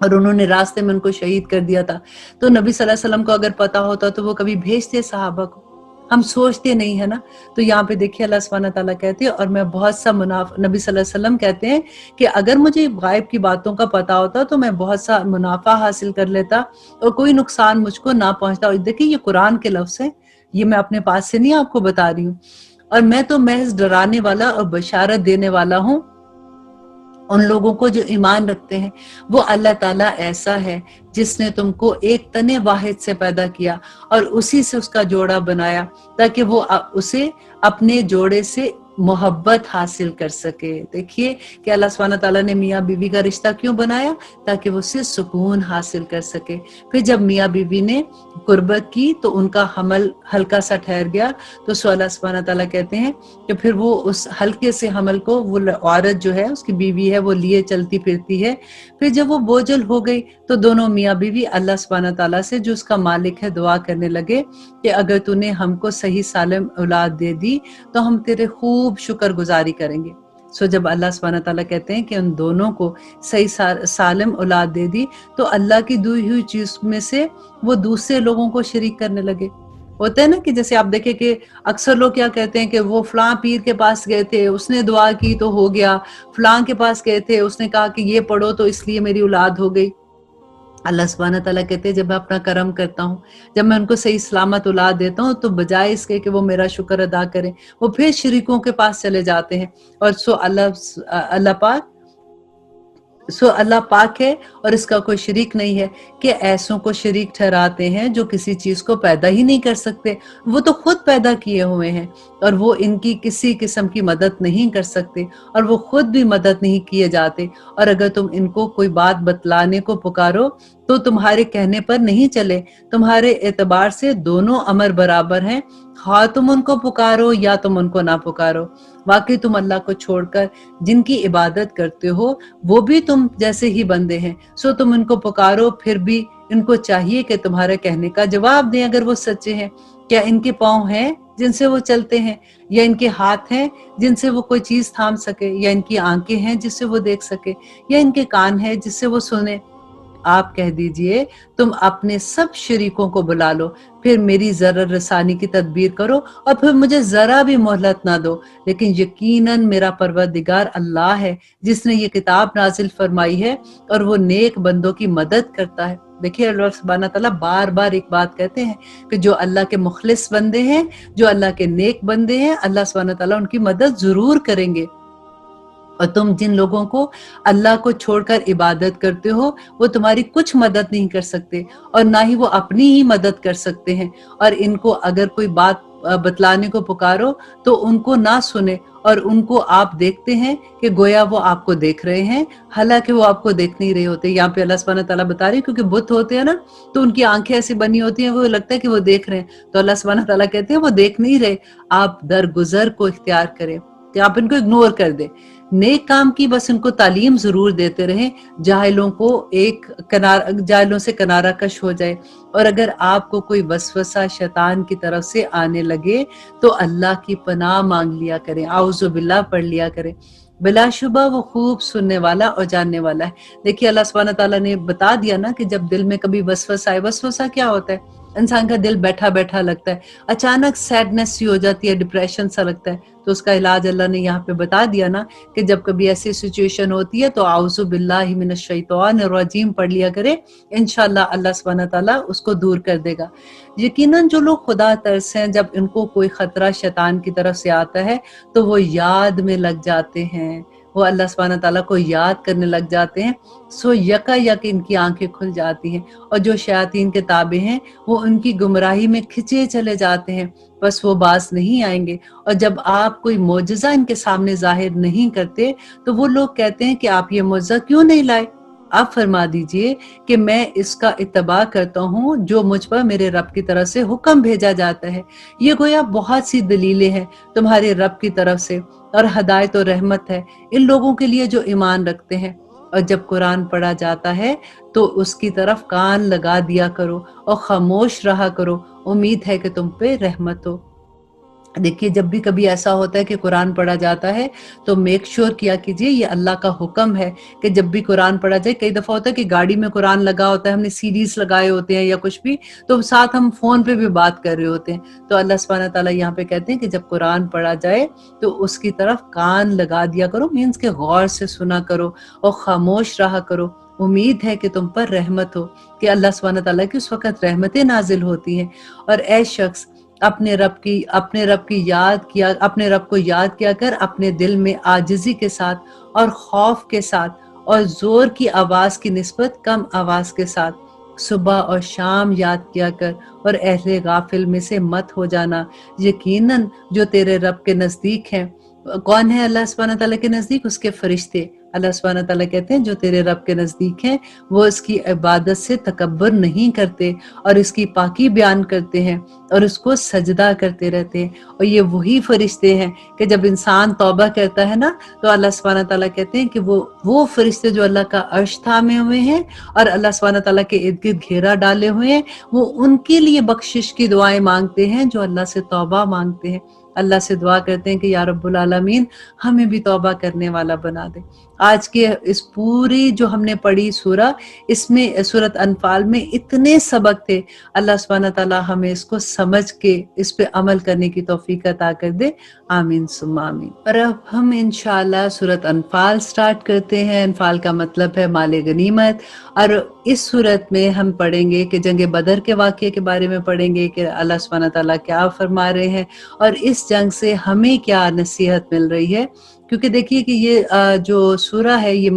S1: और उन्होंने रास्ते में उनको शहीद कर दिया था। तो नबी सल्लल्लाहु अलैहि वसल्लम को अगर पता होता तो वो कभी भेजते सहाबा को? हम सोचते नहीं है ना। तो यहाँ पे देखिए अल्लाह सुब्हानहू व तआला कहते हैं, और मैं बहुत सा नबी सल्लल्लाहु अलैहि वसल्लम कहते हैं कि अगर मुझे गायब की बातों का पता होता तो मैं बहुत सा मुनाफा हासिल कर लेता और कोई नुकसान मुझको ना पहुंचता। और देखिए ये कुरान के लफ्ज़ हैं, ये मैं अपने पास से नहीं आपको बता रही हूँ, और मैं तो महज डराने वाला और बशारत देने वाला हूँ उन लोगों को जो ईमान रखते हैं। वो अल्लाह ताला ऐसा है जिसने तुमको एक तने वाहिद से पैदा किया और उसी से उसका जोड़ा बनाया, ताकि वो उसे अपने जोड़े से मोहब्बत हासिल कर सके। देखिए कि अल्लाह सुब्हानहू व तआला ने मियाँ बीवी का रिश्ता क्यों बनाया? ताकि वो उससे सुकून हासिल कर सके। फिर जब मियाँ बीवी ने कुर्बत की तो उनका हमल हल्का सा ठहर गया, तो सो अल्लाह सुब्हानहू व तआला कहते हैं कि फिर वो उस हल्के से हमल को वो औरत जो है, उसकी बीवी है, वो लिए चलती फिरती है। फिर जब वो बोझल हो गई तो दोनों मियाँ बीवी अल्लाह सुब्हानहू व तआला से, जो उसका मालिक है, दुआ करने लगे कि अगर तूने हमको सही सालिम औलाद दे दी तो हम तेरे खूब शुक्रगुजारी करेंगे। सो जब अल्लाह सुब्हानहू व तआला कहते हैं कि उन दोनों को सही सालिम औलाद दे दी, तो अल्लाह की दी हुई चीज में से वो दूसरे लोगों को शरीक करने लगे। होता है ना कि जैसे आप देखें कि अक्सर लोग क्या कहते हैं कि वो फलां पीर के पास गए थे, उसने दुआ की तो हो गया, फलां के पास गए थे, उसने कहा कि ये पढ़ो तो इसलिए मेरी औलाद हो गई। अल्लाह सुब्हानहू व तआला कहते हैं, जब मैं अपना करम करता हूँ, जब मैं उनको सही सलामत औलाद देता हूँ, तो बजाय इसके कि वो मेरा शुक्र अदा करें, वो फिर शरीकों के पास चले जाते हैं। और सो अल्लाह पाक है और इसका कोई शरीक नहीं है कि ऐसों को शरीक ठहराते हैं जो किसी चीज को पैदा ही नहीं कर सकते। वो तो खुद पैदा किए हुए हैं और वो इनकी किसी किस्म की मदद नहीं कर सकते और वो खुद भी मदद नहीं किए जाते। और अगर तुम इनको कोई बात बतलाने को पुकारो तो तुम्हारे कहने पर नहीं चले। तुम्हारे एतबार से दोनों अमर बराबर हैं, हाँ तुम उनको पुकारो या तुम उनको ना पुकारो। वाकई तुम अल्लाह को छोड़कर जिनकी इबादत करते हो वो भी तुम जैसे ही बंदे हैं। सो तुम इनको पुकारो, फिर भी इनको चाहिए कि तुम्हारे कहने का जवाब दें अगर वो सच्चे हैं। क्या इनके पाँव हैं जिनसे वो चलते हैं, या इनके हाथ हैं जिनसे वो कोई चीज थाम सके, या इनकी आंखें हैं जिससे वो देख सके, या इनके कान हैं जिससे वो सुने। आप कह दीजिए तुम अपने सब शरीकों को बुला लो, फिर मेरी ज़रर रसानी की तदबीर करो और फिर मुझे ज़रा भी मोहलत ना दो। लेकिन यकीनन मेरा परवरदिगार अल्लाह है जिसने ये किताब नाजिल फरमाई है और वो नेक बंदों की मदद करता है। देखिए अल्लाह सुब्हानहू व तआला बार-बार एक बात कहते हैं कि जो अल्लाह के मुखलिस बंदे हैं, जो अल्लाह के नेक बंदे हैं, अल्लाह सुब्हानहू व तआला उनकी मदद ज़रूर करेंगे। और तुम जिन लोगों को अल्लाह को छोड़कर इबादत करते हो, वो तुम्हारी कुछ मदद नहीं कर सकते और ना ही वो अपनी ही मदद कर सकते हैं। और इनको अगर कोई बात बतलाने को पुकारो तो उनको ना सुने और उनको आप देखते हैं कि गोया वो आपको देख रहे हैं, हालांकि वो आपको देख नहीं रहे होते। यहाँ पे अल्लाह सुब्हानहू व तआला बता रहे हैं क्योंकि बुत होते हैं ना, तो उनकी आंखें ऐसी बनी होती हैं, वो लगता है कि वो देख रहे हैं, तो अल्लाह सुब्हानहू व तआला कहते हैं वो देख नहीं रहे, आप दरगुजर को इख्तियार करें कि आप इनको इग्नोर कर दे। नेक काम की बस इनको तालीम जरूर देते रहें, जाहिलों से किनारा कश हो जाए। और अगर आपको कोई वसवसा शैतान की तरफ से आने लगे तो अल्लाह की पनाह मांग लिया करें, आउज़ु बिल्लाह पढ़ लिया करें। बिलाशुबा वो खूब सुनने वाला और जानने वाला है। देखिए अल्लाह सुब्हानहू व तआला ने बता दिया ना कि जब दिल में कभी वसवसा आए, वसवसा क्या होता है? इंसान का दिल बैठा बैठा लगता है, अचानक सैडनेस सी हो जाती है, डिप्रेशन सा लगता है, तो उसका इलाज अल्लाह ने यहाँ पे बता दिया ना कि जब कभी ऐसी सिचुएशन होती है तो आउज़ु बिल्लाहि मिनश शैतानिर रजीम पढ़ लिया करे, इंशाअल्लाह अल्लाह सुब्हानहू व तआला उसको दूर कर देगा। यकीनन जो लोग खुदा तरस हैं, जब इनको कोई खतरा शैतान की तरफ से आता है तो वो याद में लग जाते हैं, वो अल्लाह सुब्हानहू व तआला को याद करने लग जाते हैं, सो यकायक इनकी आंखें खुल जाती हैं और जो शयातीन के ताबे हैं वो उनकी गुमराही में खिंचे चले जाते हैं, बस वो बाज नहीं आएंगे। और जब आप कोई मोजज़ा इनके सामने जाहिर नहीं करते तो वो लोग कहते हैं कि आप ये मोजज़ा क्यों नहीं लाए? आप फरमा दीजिए कि मैं इसका इत्तबा करता हूँ जो मुझ पर मेरे रब की तरफ से हुक्म भेजा जाता है। ये गोया बहुत सी दलीलें हैं तुम्हारे रब की तरफ से और हदायत और रहमत है इन लोगों के लिए जो ईमान रखते हैं। और जब कुरान पढ़ा जाता है तो उसकी तरफ कान लगा दिया करो और खामोश रहा करो, उम्मीद है कि तुम पे रहमत हो। देखिए जब भी कभी ऐसा होता है कि कुरान पढ़ा जाता है तो मेक श्योर किया कीजिए ये अल्लाह का हुक्म है कि जब भी कुरान पढ़ा जाए। कई दफा होता है कि गाड़ी में कुरान लगा होता है, हमने सीडीज लगाए होते हैं या कुछ भी, तो साथ हम फोन पे भी बात कर रहे होते हैं, तो अल्लाह सुब्हानहू व तआला यहाँ पे कहते हैं कि जब कुरान पढ़ा जाए तो उसकी तरफ कान लगा दिया करो, मीन्स के गौर से सुना करो और खामोश रहा करो, उम्मीद है कि तुम पर रहमत हो, कि अल्लाह सुब्हानहू व तआला की उस वक्त रहमतें नाजिल होती हैं। और ऐ शख्स अपने रब को याद किया कर, अपने दिल में आजिज़ी के साथ और खौफ के साथ और जोर की आवाज की निस्बत कम आवाज के साथ सुबह और शाम याद किया कर और अहले गाफिल में से मत हो जाना। यकीनन जो तेरे रब के नजदीक हैं, कौन है अल्लाह सुब्हानहू व तआला के नजदीक? उसके फरिश्ते। अल्लाह सुब्हानहू व तआला कहते हैं जो तेरे रब के नजदीक हैं वो इसकी इबादत से तकब्बुर नहीं करते और इसकी पाकी बयान करते हैं और उसको सजदा करते रहते हैं। और ये वही फरिश्ते हैं कि जब इंसान तौबा करता है ना तो अल्लाह सुब्हानहू व तआला कहते हैं कि वो फरिश्ते जो अल्लाह का अर्श थामे हुए हैं और अल्लाह सुब्हानहू व तआला के इर्द गिर्द घेरा डाले हुए हैं, वो उनके लिए बख्शिश की दुआएं मांगते हैं जो अल्लाह से तौबा मांगते हैं। अल्लाह से दुआ करते हैं कि या रब्बुल आलमीन हमें भी तौबा करने वाला बना दे। आज के इस पूरी जो हमने पढ़ी सूरह, इसमें सूरत अनफाल में इतने सबक थे, अल्लाह सुब्हानहू व तआला हमें इसको समझ के इस पे अमल करने की तौफीक अता कर दे, आमीन सुम्मा आमीन। और अब हम इंशाअल्लाह सूरत अनफाल स्टार्ट करते हैं। अनफाल का मतलब है माले गनीमत, और इस सूरत में हम पढ़ेंगे कि जंग बदर के वाक़ये के बारे में पढ़ेंगे कि अल्लाह सुब्हानहू व तआला क्या फरमा रहे हैं और इस जंग से हमें क्या नसीहत मिल रही है। क्योंकि देखिए कि ये जो सूरह है ये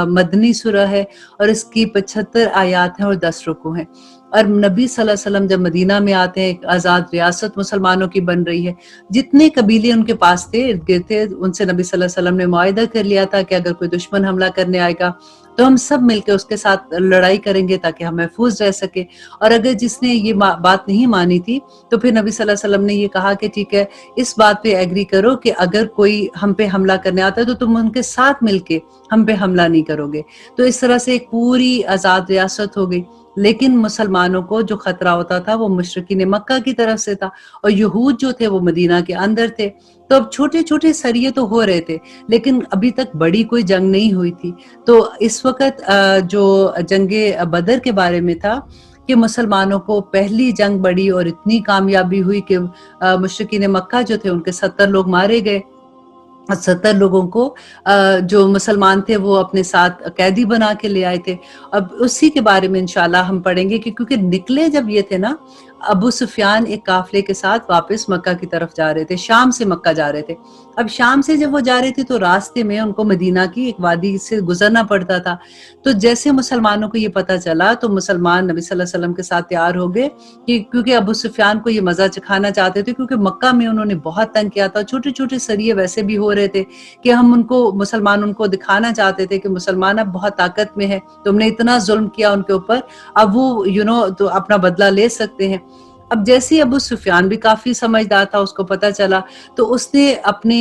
S1: मदनी सूरह है और इसकी 75 आयात हैं और 10 रुकू हैं। और नबी सल्लल्लाहु अलैहि वसल्लम जब मदीना में आते हैं, एक आज़ाद रियासत मुसलमानों की बन रही है, जितने कबीले उनके पास थे इर्द गिर्द थे, उनसे नबी सल्लल्लाहु अलैहि वसल्लम ने मुआहिदा कर लिया था कि अगर कोई दुश्मन हमला करने आएगा तो हम सब मिलकर उसके साथ लड़ाई करेंगे ताकि हम महफूज रह सके। और अगर जिसने ये बात नहीं मानी थी तो फिर नबी सल्लल्लाहु अलैहि वसल्लम ने ये कहा कि ठीक है, इस बात पे एग्री करो कि अगर कोई हम पे हमला करने आता है तो तुम उनके साथ मिलके हम पे हमला नहीं करोगे। तो इस तरह से एक पूरी आज़ाद रियासत हो गई। لیکن مسلمانوں کو جو خطرہ ہوتا تھا وہ مشرکین مکہ کی طرف سے تھا، اور یہود جو تھے وہ مدینہ کے اندر تھے۔ تو اب چھوٹے چھوٹے سریے تو ہو رہے تھے، لیکن ابھی تک بڑی کوئی جنگ نہیں ہوئی تھی۔ تو اس وقت جو جنگ بدر کے بارے میں تھا کہ مسلمانوں کو پہلی جنگ بڑی اور اتنی کامیابی ہوئی کہ مشرکین مکہ جو تھے ان کے 70 لوگ مارے گئے، 70 لوگوں کو جو مسلمان تھے وہ اپنے ساتھ قیدی بنا کے لے آئے تھے۔ اب اسی کے بارے میں انشاءاللہ ہم پڑھیں گے کہ کیونکہ نکلے جب یہ تھے نا، ابو سفیان ایک قافلے کے ساتھ واپس مکہ کی طرف جا رہے تھے، شام سے مکہ جا رہے تھے۔ اب شام سے جب وہ جا رہے تھے تو راستے میں ان کو مدینہ کی ایک وادی سے گزرنا پڑتا تھا۔ تو جیسے مسلمانوں کو یہ پتہ چلا تو مسلمان نبی صلی اللہ علیہ وسلم کے ساتھ تیار ہو گئے کہ کیونکہ ابو سفیان کو یہ مزہ چکھانا چاہتے تھے، کیونکہ مکہ میں انہوں نے بہت تنگ کیا تھا، چھوٹے چھوٹے سریے ویسے بھی ہو رہے تھے کہ ہم مسلمان ان کو دکھانا چاہتے تھے کہ مسلمان اب بہت طاقت میں ہے، تم نے اتنا ظلم کیا ان کے اوپر، اب وہ تو اپنا بدلہ لے سکتے ہیں۔ اب جیسے ابو سفیان بھی کافی سمجھدار تھا، اس کو پتہ چلا تو اس نے اپنے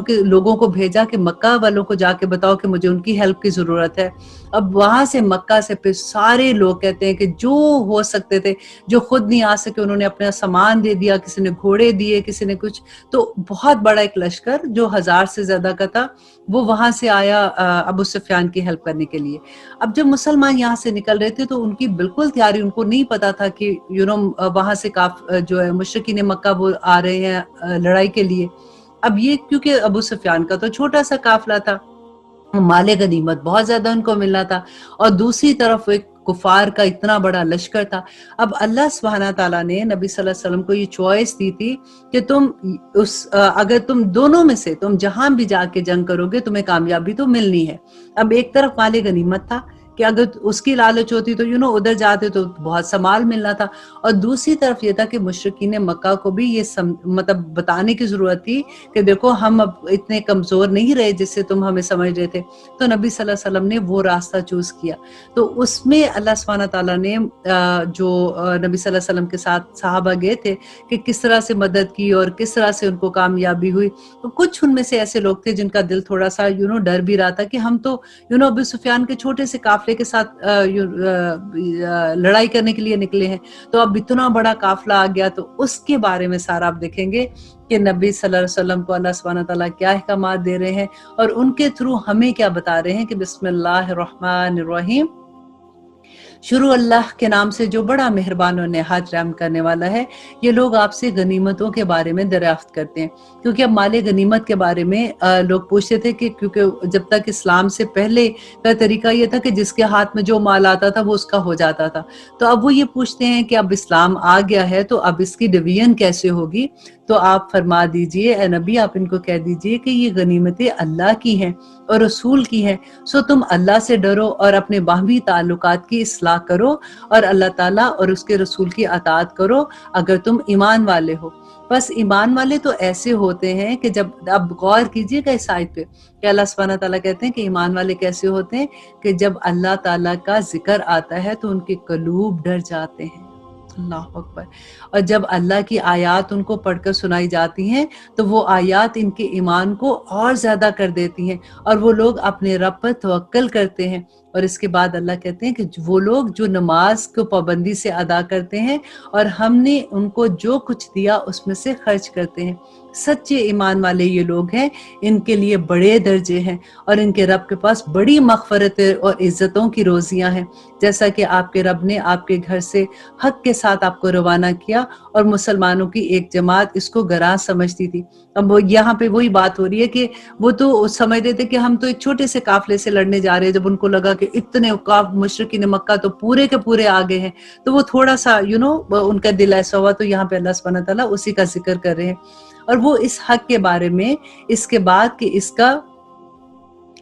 S1: کے لوگوں کو بھیجا کہ مکہ والوں کو جا کے بتاؤ کہ مجھے ان کی ہیلپ کی ضرورت ہے۔ اب وہاں سے مکہ سے پھر سارے لوگ کہتے ہیں کہ جو ہو سکتے تھے، جو خود نہیں آ سکے انہوں نے اپنا سامان دے دیا، کسی نے گھوڑے دیے، کسی نے کچھ، تو بہت بڑا ایک لشکر جو 1000 سے زیادہ کا تھا وہ وہاں سے آیا ابو سفیان کی ہیلپ کرنے کے لیے۔ اب جب مسلمان یہاں سے نکل رہے تھے تو ان کی بالکل تیاری، ان کو نہیں پتا تھا کہ وہاں سے جو ہے مشرکین مکہ وہ آ رہے ہیں لڑائی کے لیے۔ اب یہ کیونکہ ابو سفیان کا تو چھوٹا سا قافلہ تھا، مال غنیمت بہت زیادہ ان کو ملنا تھا، اور دوسری طرف ایک کفار کا اتنا بڑا لشکر تھا۔ اب اللہ سبحانہ تعالیٰ نے نبی صلی اللہ علیہ وسلم کو یہ چوائس دی تھی کہ اگر تم دونوں میں سے تم جہاں بھی جا کے جنگ کرو گے تمہیں کامیابی تو ملنی ہے۔ اب ایک طرف مال غنیمت تھا کہ اگر اس کی لالچ ہوتی تو ادھر جاتے تو بہت سا مال ملنا تھا، اور دوسری طرف یہ تھا کہ مشرکین مکہ کو بھی یہ مطلب بتانے کی ضرورت تھی کہ دیکھو ہم اب اتنے کمزور نہیں رہے جس سے تم ہمیں سمجھ رہے تھے۔ تو نبی صلی اللہ علیہ وسلم نے وہ راستہ چوز کیا۔ تو اس میں اللہ سبحانہ تعالیٰ نے جو نبی صلی اللہ علیہ وسلم کے ساتھ صحابہ گئے تھے کہ کس طرح سے مدد کی اور کس طرح سے ان کو کامیابی ہوئی۔ تو کچھ ان میں سے ایسے لوگ تھے جن کا دل تھوڑا سا ڈر بھی رہا تھا کہ ہم تو ابو سفیان کے چھوٹے سے قافلے کے ساتھ لڑائی کرنے کے لیے نکلے ہیں، تو اب اتنا بڑا قافلہ آ گیا۔ تو اس کے بارے میں سارا آپ دیکھیں گے کہ نبی صلی اللہ علیہ وسلم کو اللہ سبحانہ تعالیٰ کیا احکامات دے رہے ہیں اور ان کے تھرو ہمیں کیا بتا رہے ہیں کہ بسم اللہ الرحمن الرحیم، شروع اللہ کے نام سے جو بڑا مہربان اور نہایت رحم کرنے والا ہے۔ یہ لوگ آپ سے غنیمتوں کے بارے میں دریافت کرتے ہیں، کیونکہ اب مال غنیمت کے بارے میں لوگ پوچھتے تھے کہ کیونکہ جب تک اسلام سے پہلے کا طریقہ یہ تھا کہ جس کے ہاتھ میں جو مال آتا تھا وہ اس کا ہو جاتا تھا، تو اب وہ یہ پوچھتے ہیں کہ اب اسلام آ گیا ہے تو اب اس کی ڈویژن کیسے ہوگی؟ تو آپ فرما دیجئے اے نبی، آپ ان کو کہہ دیجئے کہ یہ غنیمتیں اللہ کی ہیں اور رسول کی ہیں، سو تم اللہ سے ڈرو اور اپنے باہمی تعلقات کی اصلاح کرو اور اللہ تعالیٰ اور اس کے رسول کی اطاعت کرو اگر تم ایمان والے ہو۔ بس ایمان والے تو ایسے ہوتے ہیں کہ جب اب غور کیجئے گا اس آیت پہ کہ اللہ سبحانہ تعالیٰ کہتے ہیں کہ ایمان والے کیسے ہوتے ہیں کہ جب اللہ تعالیٰ کا ذکر آتا ہے تو ان کے قلوب ڈر جاتے ہیں۔ اللہ اکبر۔ اور جب اللہ کی آیات ان کو پڑھ کر سنائی جاتی ہیں تو وہ آیات ان کے ایمان کو اور زیادہ کر دیتی ہیں، اور وہ لوگ اپنے رب پر توکل کرتے ہیں۔ اور اس کے بعد اللہ کہتے ہیں کہ وہ لوگ جو نماز کو پابندی سے ادا کرتے ہیں اور ہم نے ان کو جو کچھ دیا اس میں سے خرچ کرتے ہیں، سچے ایمان والے یہ لوگ ہیں، ان کے لیے بڑے درجے ہیں اور ان کے رب کے پاس بڑی مغفرت اور عزتوں کی روزیاں ہیں، جیسا کہ آپ کے رب نے آپ کے گھر سے حق کے ساتھ آپ کو روانہ کیا اور مسلمانوں کی ایک جماعت اس کو گراں سمجھتی تھی۔ اب وہ یہاں پہ وہی بات ہو رہی ہے کہ وہ تو سمجھتے تھے کہ ہم تو ایک چھوٹے سے قافلے سے لڑنے جا رہے ہیں، جب ان کو لگا کہ اتنے مشرکین مکہ تو پورے کے پورے آگے ہیں تو وہ تھوڑا سا ان کا دل ایسا ہوا۔ تو یہاں پہ اللہ سبحانہ تعالیٰ اسی کا ذکر کر رہے ہیں، اور وہ اس حق کے بارے میں اس کے بعد کہ اس کا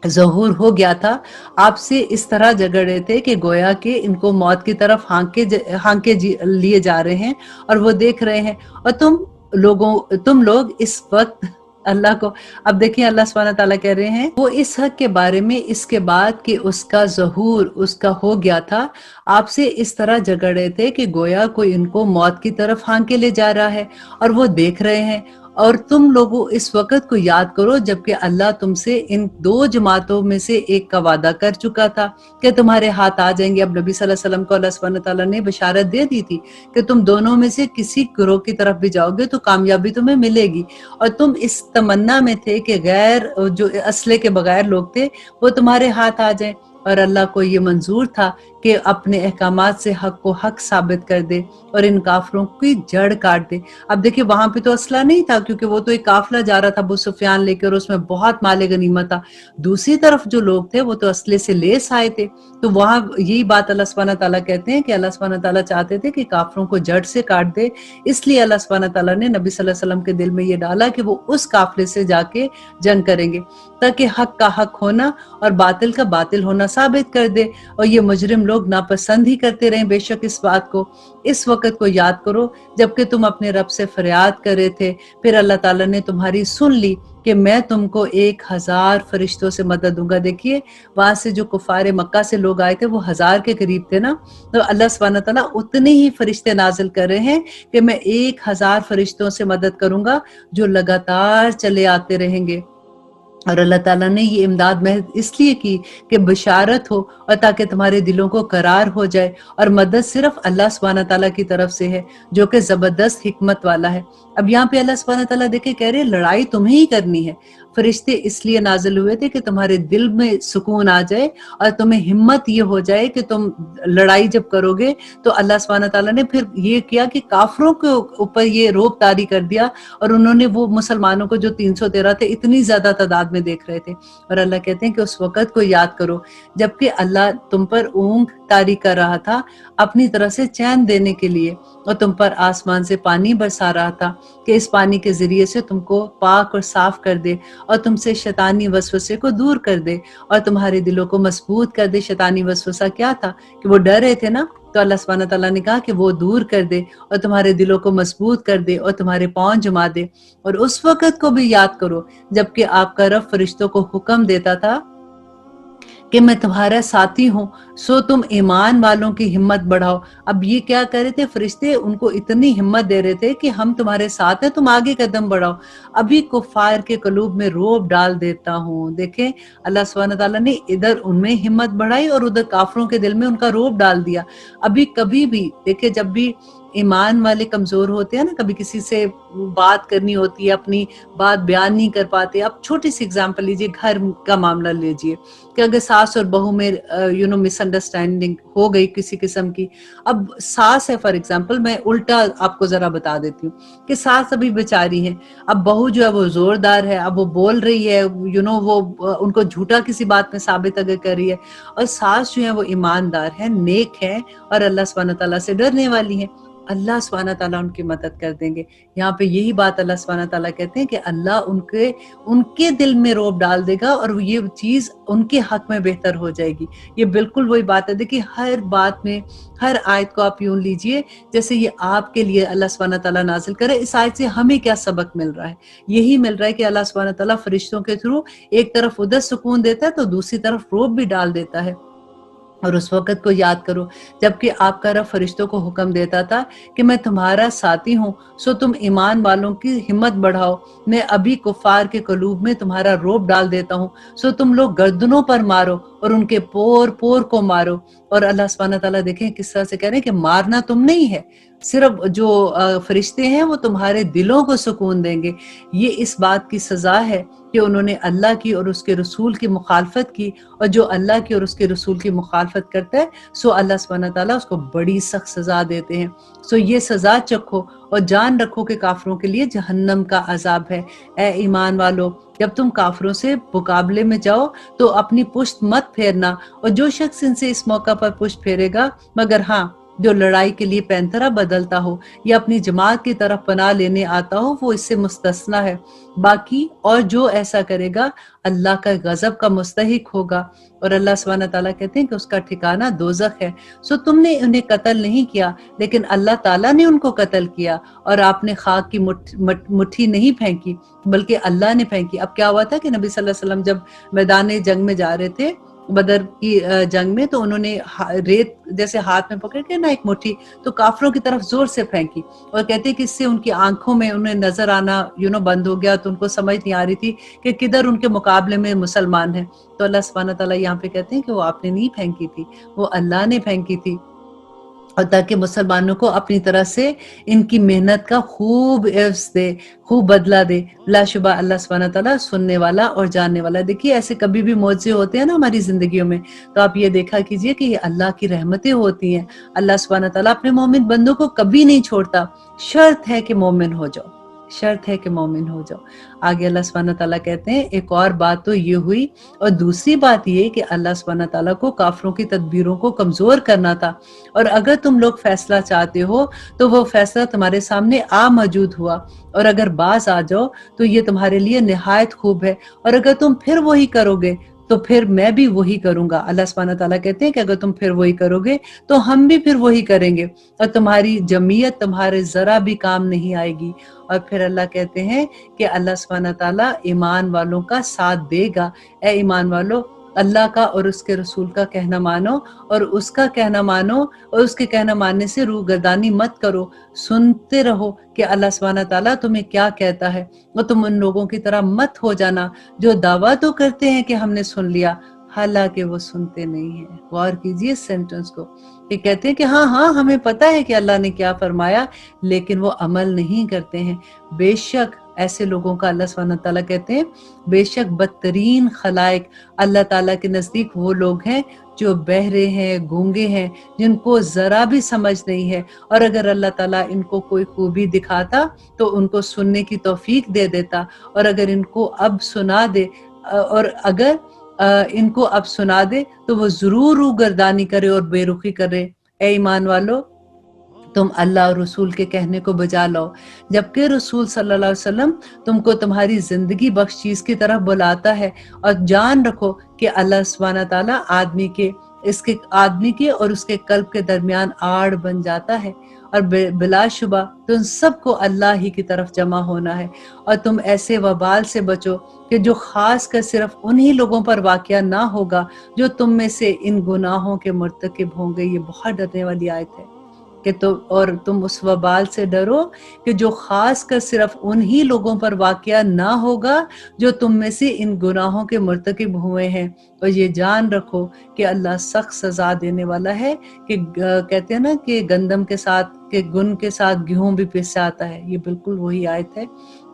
S1: ظہور ہو گیا تھا آپ سے اس طرح جگڑ رہے تھے کہ گویا کہ ان کو موت کی طرف ہانکے لیے جا رہے ہیں اور وہ دیکھ رہے ہیں، اور تم لوگ اس وقت اللہ کو، اب دیکھیں اللہ سبحانہ تعالیٰ کہہ رہے ہیں وہ اس حق کے بارے میں اس کے بعد کہ اس کا ظہور اس کا ہو گیا تھا آپ سے اس طرح جگڑ رہے تھے کہ گویا کوئی ان کو موت کی طرف ہانکے لے جا رہا ہے اور وہ دیکھ رہے ہیں، اور تم لوگوں اس وقت کو یاد کرو جبکہ اللہ تم سے ان دو جماعتوں میں سے ایک کا وعدہ کر چکا تھا کہ تمہارے ہاتھ آ جائیں گے۔ اب نبی صلی اللہ علیہ وسلم کو اللہ سبحانہ تعالیٰ نے بشارت دے دی تھی کہ تم دونوں میں سے کسی گروہ کی طرف بھی جاؤ گے تو کامیابی تمہیں ملے گی، اور تم اس تمنا میں تھے کہ جو اسلحے کے بغیر لوگ تھے وہ تمہارے ہاتھ آ جائیں، اور اللہ کو یہ منظور تھا کہ اپنے احکامات سے حق کو حق ثابت کر دے اور ان کافروں کی جڑ کاٹ دے۔ اب دیکھیں وہاں پہ تو اسلحہ نہیں تھا کیونکہ وہ تو ایک قافلہ جا رہا تھا ابو سفیان لے کر، اس میں بہت مال غنیمت تھا۔ دوسری طرف جو لوگ تھے وہ تو اسلحے سے لیس آئے تھے، تو وہاں یہی بات اللہ سبحانہ تعالیٰ کہتے ہیں کہ اللہ سبحانہ تعالیٰ چاہتے تھے کہ کافروں کو جڑ سے کاٹ دے، اس لیے اللہ سبحانہ تعالیٰ نے نبی صلی اللہ علیہ وسلم کے دل میں یہ ڈالا کہ وہ اس قافلے سے جا کے جنگ کریں گے تاکہ حق کا حق ہونا اور باطل کا باطل ہونا ثابت کر دے، اور یہ مجرم لوگ ناپسند ہی کرتے رہیں بے شک اس بات کو۔ اس وقت کو یاد کرو جبکہ تم اپنے رب سے فریاد کر رہے تھے، پھر اللہ تعالیٰ نے تمہاری سن لی کہ میں تم کو 1000 فرشتوں سے مدد دوں گا۔ دیکھیے وہاں سے جو کفار مکہ سے لوگ آئے تھے وہ 1000 کے قریب تھے نا، تو اللہ سبحانہ تعالیٰ اتنے ہی فرشتے نازل کر رہے ہیں کہ میں 1000 فرشتوں سے مدد کروں گا جو لگاتار چلے آتے رہیں گے۔ اور اللہ تعالیٰ نے یہ امداد محض اس لیے کی کہ بشارت ہو اور تاکہ تمہارے دلوں کو قرار ہو جائے، اور مدد صرف اللہ سبحانہ تعالیٰ کی طرف سے ہے جو کہ زبردست حکمت والا ہے۔ اب یہاں پہ اللہ سبحانہ تعالیٰ دیکھے کہہ رہے لڑائی تمہیں ہی کرنی ہے، فرشتے اس لیے نازل ہوئے تھے کہ تمہارے دل میں سکون آ جائے اور تمہیں ہمت یہ ہو جائے کہ تم لڑائی جب کرو گے تو اللہ سبحانہ تعالیٰ نے پھر یہ کیا کہ کافروں کے اوپر یہ روب طاری کر دیا، اور انہوں نے وہ مسلمانوں کو جو 313 تھے اتنی زیادہ تعداد میں دیکھ رہے تھے، اور اللہ کہتے ہیں کہ اس وقت کو یاد کرو جبکہ اللہ تم پر اونگ طاری کر رہا تھا اپنی طرف سے چین دینے کے لیے، اور تم پر آسمان سے پانی برسا رہا تھا کہ اس پانی کے ذریعے سے تم کو پاک اور صاف کر دے اور تم سے شیطانی وسوسے کو دور کر دے اور تمہارے دلوں کو مضبوط کر دے۔ شیطانی وسوسہ کیا تھا کہ وہ ڈر رہے تھے نا، تو اللہ سبحانہ تعالیٰ نے کہا کہ وہ دور کر دے اور تمہارے دلوں کو مضبوط کر دے اور تمہارے پاؤں جما دے۔ اور اس وقت کو بھی یاد کرو جبکہ آپ کا رب فرشتوں کو حکم دیتا تھا کہ میں تمہارا ساتھی ہوں، سو تم ایمان والوں کی ہمت بڑھاؤ۔ اب یہ کیا کر رہے تھے فرشتے؟ ان کو اتنی ہمت دے رہے تھے کہ ہم تمہارے ساتھ ہیں، تم آگے قدم بڑھاؤ، ابھی کفار کے قلوب میں روب ڈال دیتا ہوں۔ دیکھیں اللہ سبحانہ تعالیٰ نے ادھر ان میں ہمت بڑھائی اور ادھر کافروں کے دل میں ان کا روب ڈال دیا۔ ابھی کبھی بھی دیکھیں جب بھی ایمان والے کمزور ہوتے ہیں نا، کبھی کسی سے بات کرنی ہوتی ہے، اپنی بات بیان نہیں کر پاتے۔ اب چھوٹی سی اگزامپل لیجئے، گھر کا معاملہ لیجئے کہ اگر ساس اور بہو میں مس انڈرسٹینڈنگ ہو گئی کسی قسم کی، اب ساس ہے فار ایگزامپل، میں الٹا آپ کو ذرا بتا دیتی ہوں کہ ساس ابھی بیچاری ہے، اب بہو جو ہے وہ زوردار ہے، اب وہ بول رہی ہے، وہ ان کو جھوٹا کسی بات میں ثابت اگر کر رہی ہے، اور ساس جو ہے وہ ایماندار ہے، نیک ہے اور اللہ سبحانہ تعالیٰ سے ڈرنے والی ہے، اللہ سبحانہ تعالیٰ ان کی مدد کر دیں گے۔ یہاں پہ یہی بات اللہ سبحانہ تعالیٰ کہتے ہیں کہ اللہ ان کے دل میں روب ڈال دے گا اور یہ چیز ان کے حق میں بہتر ہو جائے گی۔ یہ بالکل وہی بات ہے، دیکھیے ہر بات میں ہر آیت کو آپ یوں لیجئے جیسے یہ آپ کے لیے اللہ سبحانہ تعالیٰ نازل کرے۔ اس آیت سے ہمیں کیا سبق مل رہا ہے؟ یہی مل رہا ہے کہ اللہ سبحانہ تعالیٰ فرشتوں کے تھرو ایک طرف ادھر سکون دیتا ہے تو دوسری طرف روب بھی ڈال دیتا ہے۔ اور اس وقت کو یاد کرو جبکہ آپ کا رب فرشتوں کو حکم دیتا تھا کہ میں تمہارا ساتھی ہوں، سو تم ایمان والوں کی ہمت بڑھاؤ، میں ابھی کفار کے قلوب میں تمہارا روب ڈال دیتا ہوں، سو تم لوگ گردنوں پر مارو اور ان کے پور پور کو مارو۔ اور اللہ سبحانہ تعالیٰ دیکھیں کس طرح سے کہہ رہے ہیں کہ مارنا تم نہیں ہے، صرف جو فرشتے ہیں وہ تمہارے دلوں کو سکون دیں گے۔ یہ اس بات کی سزا ہے کہ انہوں نے اللہ کی اور اس کے رسول کی مخالفت کی، اور جو اللہ کی اور اس کے رسول کی مخالفت کرتا ہے سو اللہ سبحانہ تعالیٰ اس کو بڑی سخت سزا دیتے ہیں۔ سو یہ سزا چکھو اور جان رکھو کہ کافروں کے لیے جہنم کا عذاب ہے۔ اے ایمان والو، جب تم کافروں سے مقابلے میں جاؤ تو اپنی پشت مت پھیرنا، اور جو شخص ان سے اس موقع پر پشت پھیرے گا، مگر ہاں جو لڑائی کے لیے پینترا بدلتا ہو یا اپنی جماعت کی طرف پناہ لینے آتا ہو وہ اس سے مستثنا ہے، باقی اور جو ایسا کرے گا اللہ کا غضب کا مستحق ہوگا، اور اللہ سبحانہ تعالیٰ کہتے ہیں کہ اس کا ٹھکانہ دوزخ ہے۔ سو تم نے انہیں قتل نہیں کیا لیکن اللہ تعالیٰ نے ان کو قتل کیا، اور آپ نے خاک کی مٹھی نہیں پھینکی بلکہ اللہ نے پھینکی۔ اب کیا ہوا تھا کہ نبی صلی اللہ علیہ وسلم جب میدان جنگ میں جا رہے تھے बदर की जंग में, तो उन्होंने रेत जैसे हाथ में पकड़ के ना एक मुट्ठी तो काफिरों की तरफ जोर से फेंकी, और कहते हैं कि इससे उनकी आंखों में उन्हें नजर आना बंद हो गया, तो उनको समझ नहीं आ रही थी कि किधर उनके मुकाबले में मुसलमान हैं। तो अल्लाह सुब्हानहू तआला यहाँ पे कहते हैं कि वो आपने नहीं फेंकी थी, वो अल्लाह ने फेंकी थी, और ताकि मुसलमानों को अपनी तरह से इनकी मेहनत का खूब एवज़ दे, खूब बदला दे। बिलाशुबा अल्लाह सुब्हानहू तआला सुनने वाला और जानने वाला। देखिए ऐसे कभी भी मौज़े होते हैं ना हमारी ज़िंदगियों में, तो आप ये देखा कीजिए कि ये अल्लाह की रहमतें होती हैं। अल्लाह सुब्हानहू तआला अपने मोमिन बंदों को कभी नहीं छोड़ता। शर्त है कि मोमिन हो जाओ, शर्त है कि मोमिन हो जाओ। आगे अल्लाह सुब्हानहू तआला कहते हैं एक और बात तो ये हुई, और दूसरी बात ये कि अल्लाह सुब्हानहू तआला को काफिरों की तदबीरों को कमजोर करना था, और अगर तुम लोग फैसला चाहते हो तो वो फैसला तुम्हारे सामने आ मौजूद हुआ, और अगर बाज आ जाओ तो ये तुम्हारे लिए निहायत खूब है, और अगर तुम फिर वही करोगे तो फिर मैं भी वही करूंगा। अल्लाह सुब्हानहू तआला कहते हैं कि अगर तुम फिर वही करोगे तो हम भी फिर वही करेंगे, और तुम्हारी जमीयत तुम्हारे जरा भी काम नहीं आएगी। और फिर अल्लाह कहते हैं कि अल्लाह सुब्हानहू तआला ईमान वालों का साथ देगा। ए ईमान वालों, अल्लाह का और उसके रसूल का कहना मानो, और उसका कहना मानो, और उसके कहना मानने से रूगर्दानी मत करो। सुनते रहो कि अल्लाह सुब्हानहू तआला तुम्हें क्या कहता है, और तुम उन लोगों की तरह मत हो जाना जो दावा तो करते हैं कि हमने सुन लिया, हालांकि वो सुनते नहीं है। गौर कीजिए इस सेंटेंस को, कि कहते हैं कि हाँ हाँ हमें पता है कि अल्लाह ने क्या फरमाया, लेकिन वो अमल नहीं करते हैं। बेशक ऐसे लोगों का अल्लाह सुब्हानहू तआला कहते हैं, बेशक बदतरीन खलाइक अल्लाह ताला के नजदीक वो लोग हैं जो बहरे हैं, गूंगे हैं, जिनको जरा भी समझ नहीं है, और अगर अल्लाह ताला इनको कोई खूबी दिखाता तो उनको सुनने की तौफीक दे देता, और अगर इनको अब सुना दे और अगर इनको अब सुना दे तो वो जरूर रूगर्दानी करे और बेरुखी करे। ए ईमान वालों, तुम अल्लाह और रसूल के कहने को बजा लाओ, जबकि रसूल सल्लल्लाहु अलैहि वसल्लम तुमको तुम्हारी जिंदगी बख्श चीज की तरफ बुलाता है। और जान रखो कि अल्लाह सुब्हानहू तआला आदमी के और उसके कल्ब के दरमियान आड़ बन जाता है, और बिलाशुबा तुम सबको अल्लाह ही की तरफ जमा होना है। और तुम ऐसे वबाल से बचो कि जो खास कर सिर्फ उन्हीं लोगों पर वाक़या ना होगा जो तुम में से इन गुनाहों के मुर्तकिब होंगे। ये बहुत डरने वाली आयत है कि तुम उस वबाल से डरो कि जो खास कर सिर्फ उन्हीं लोगों पर वाक़या ना होगा जो तुम में से इन गुनाहों के मुर्तकिब हुए हैं। और ये जान रखो कि अल्लाह सख्त सजा देने वाला है, कि कहते हैं ना कि गंदम के साथ के गुन के साथ गेहूं भी पिस जाता है। ये बिल्कुल वही आयत है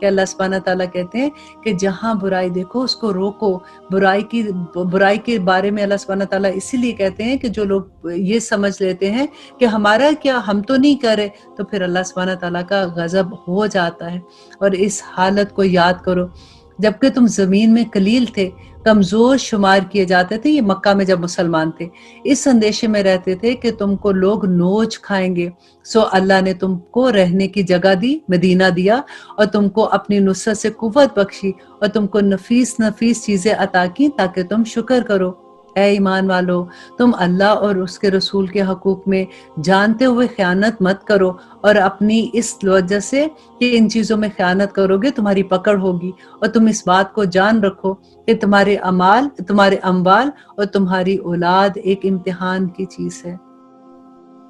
S1: कि अल्लाह सुब्हानहू तआला कहते हैं कि जहां बुराई देखो उसको रोको। बुराई के बारे में अल्लाह सुब्हानहू तआला इसीलिए कहते हैं कि जो लोग ये समझ लेते हैं कि हमारा क्या, हम तो नहीं करे, तो फिर अल्लाह सुब्हानहू तआला का गजब हो जाता है। और इस हालत को याद करो, जबकि तुम जमीन में कलील थे, कमजोर शुमार किए जाते थे। ये मक्का में जब मुसलमान थे, इस अंदेशे में रहते थे कि तुमको लोग नोच खाएंगे। सो अल्लाह ने तुमको रहने की जगह दी, मदीना दिया, और तुमको अपनी नुसरत से कुव्वत बख्शी, और तुमको नफीस नफीस चीजें अता की ताकि तुम शुक्र करो। ए ईमान वालों, तुम अल्लाह और उसके रसूल के हकूक में जानते हुए ख़यानत मत करो, और अपनी इस वजह से कि इन चीज़ों में ख़यानत करोगे तुम्हारी पकड़ होगी। और तुम इस बात को जान रखो कि तुम्हारे अम्वाल और तुम्हारी औलाद एक इम्तिहान की चीज़ है।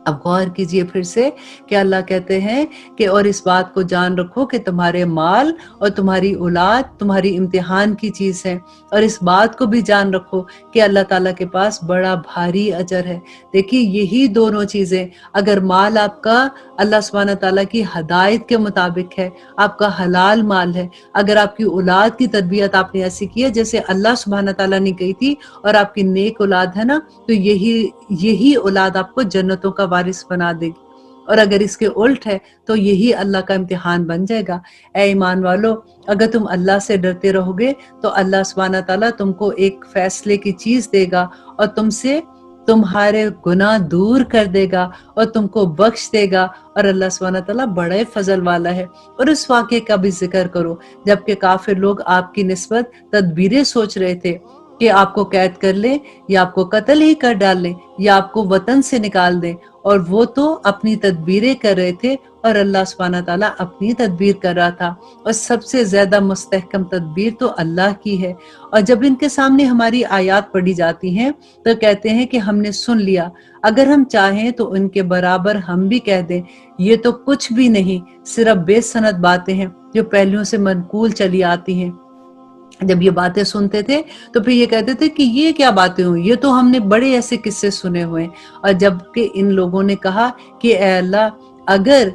S1: अब गौर कीजिए फिर से कि अल्लाह कहते हैं कि और इस बात को जान रखो कि तुम्हारे माल और तुम्हारी औलाद तुम्हारी इम्तिहान की चीज है, और इस बात को भी जान रखो कि अल्लाह ताला के पास बड़ा भारी अजर है। देखिए यही दोनों चीजें, अगर माल आपका अल्लाह सुब्हानहू तआला की हदायत के मुताबिक है, आपका हलाल माल है, अगर आपकी औलाद की तरबियत आपने ऐसी की है जैसे अल्लाह सुब्हानहू तआला ने कही थी, और आपकी नेक औलाद है ना, तो यही औलाद आपको जन्नतों का वारिस बना देगी। और अगर इसके उल्ट है तो यही अल्लाह का इम्तिहान बन जाएगा। ए ईमान वालों, अगर तुम अल्लाह से डरते रहोगे तो अल्लाह सुब्हानहू तआला तुमको एक फैसले की चीज देगा, और तुमसे तुम्हारे गुनाह दूर कर देगा और तुमको बख्श देगा। और अल्लाह सुब्हानहू तआला बड़े फजल वाला है। और इस वाक़े का भी जिक्र करो, जबकि काफिर लोग आपकी निस्बत तदबीरें सोच रहे थे, کہ आपको कैद कर ले या आपको कत्ल ही कर डाल ले या आपको वतन से निकाल दे, और वो तो अपनी तदबीरें कर रहे थे और अल्लाह सुब्हानहू तआला अपनी तदबीर कर रहा था, और सबसे ज्यादा मुस्तहकम तदबीर तो अल्लाह की है। और जब इनके सामने हमारी आयत पढ़ी जाती हैं तो कहते हैं कि हमने सुन लिया, अगर हम चाहें तो उनके बराबर हम भी कह दें, ये तो कुछ भी नहीं, सिर्फ बेसनद बातें हैं जो पहलुओं से मनकूल चली आती हैं। जब ये बातें सुनते थे तो फिर ये कहते थे कि ये क्या बातें हुई, ये तो हमने बड़े ऐसे किस्से सुने हुए हैं। और जबकि इन लोगों ने कहा कि ए अल्लाह, अगर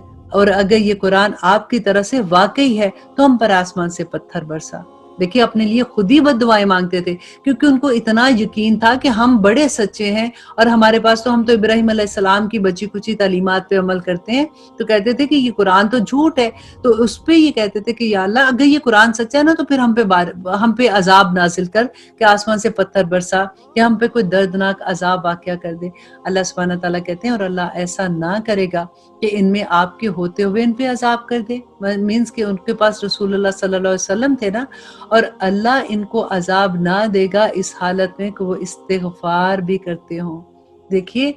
S1: ये कुरान आपकी तरफ से वाकई है तो हम पर आसमान से पत्थर बरसा। देखिए, अपने लिए खुद ही बद्दुआएं मांगते थे, क्योंकि उनको इतना यकीन था कि हम बड़े सच्चे हैं और हमारे पास तो, हम तो इब्राहिम अलैहिस्सलाम की बची कुची तालीमात पे अमल करते हैं। तो कहते थे कि ये कुरान तो झूठ है। तो उस पे ये कहते थे कि या अल्लाह, अगर ये कुरान सच्चा है ना तो फिर हम पे अजाब नाजिल कर, कि आसमान से पत्थर बरसा या हम पे कोई दर्दनाक अजाब वाक़या कर दे। अल्लाह सुब्हानहू तआला कहते हैं, और अल्लाह ऐसा ना करेगा कि इनमें आपके होते हुए इन पे अजाब कर दे। मीन्स कि उनके पास रसूलुल्लाह सल्लल्लाहु अलैहि वसल्लम थे ना, और अल्लाह इनको अजाब ना देगा इस हालत में कि वो इस्तिग़फ़ार भी करते हों। देखिए,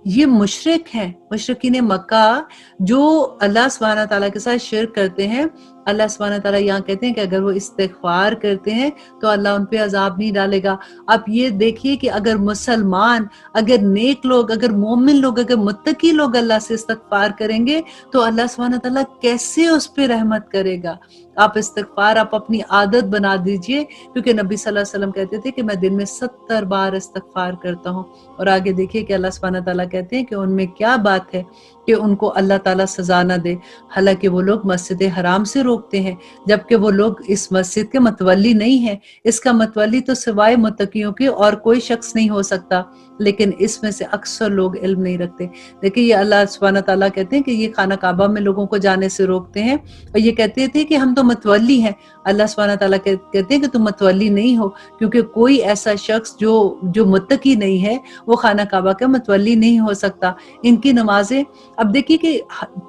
S1: ये मुशरिक हैं, मुशरिकीन मक्का, जो अल्लाह सुब्हानहू तआला के साथ शिर्क करते हैं। अल्लाह सुब्हानहू तआला यहाँ कहते हैं कि अगर वो इस्तिग़फ़ार करते हैं तो अल्लाह उन पे अजाब नहीं डालेगा। आप ये देखिए कि अगर मुसलमान, अगर नेक लोग, अगर मोमिन लोग, अगर मुत्तकी लोग अल्लाह से इस्तिग़फ़ार करेंगे तो अल्लाह सुब्हानहू तआला कैसे उस पे रहमत करेगा। आप इस्तिग़फ़ार आप अपनी आदत बना दीजिए, क्योंकि नबी सल्लल्लाहु अलैहि वसल्लम कहते थे कि मैं दिन में 70 बार इस्तिग़फ़ार करता हूँ। और आगे देखिए कि अल्लाह सुब्हानहू तआला कहते हैं कि उनमें क्या बात है कि उनको अल्लाह ताला सजा न दे, हालांकि वो लोग मस्जिद हराम से रोकते हैं, जबकि वो लोग इस मस्जिद के मतवल्ली नहीं है। इसका मतवल्ली तो सिवाय मुत्तकियों के और कोई शख्स नहीं हो सकता, लेकिन इसमें से अक्सर लोग इल्म नहीं रखते। देखिए, ये अल्लाह सुब्हानहू तआला कहते हैं कि ये खाना काबा में लोगों को जाने से रोकते हैं, और ये कहते थे कि हम तो मतवल्ली हैं। अल्लाह सुब्हानहू तआला कहते हैं कि तुम मतवल्ली नहीं हो, क्योंकि कोई ऐसा शख्स जो मुत्तकी नहीं है वो खाना काबा का मतवल्ली नहीं हो सकता। इनकी नमाजें, अब देखिए कि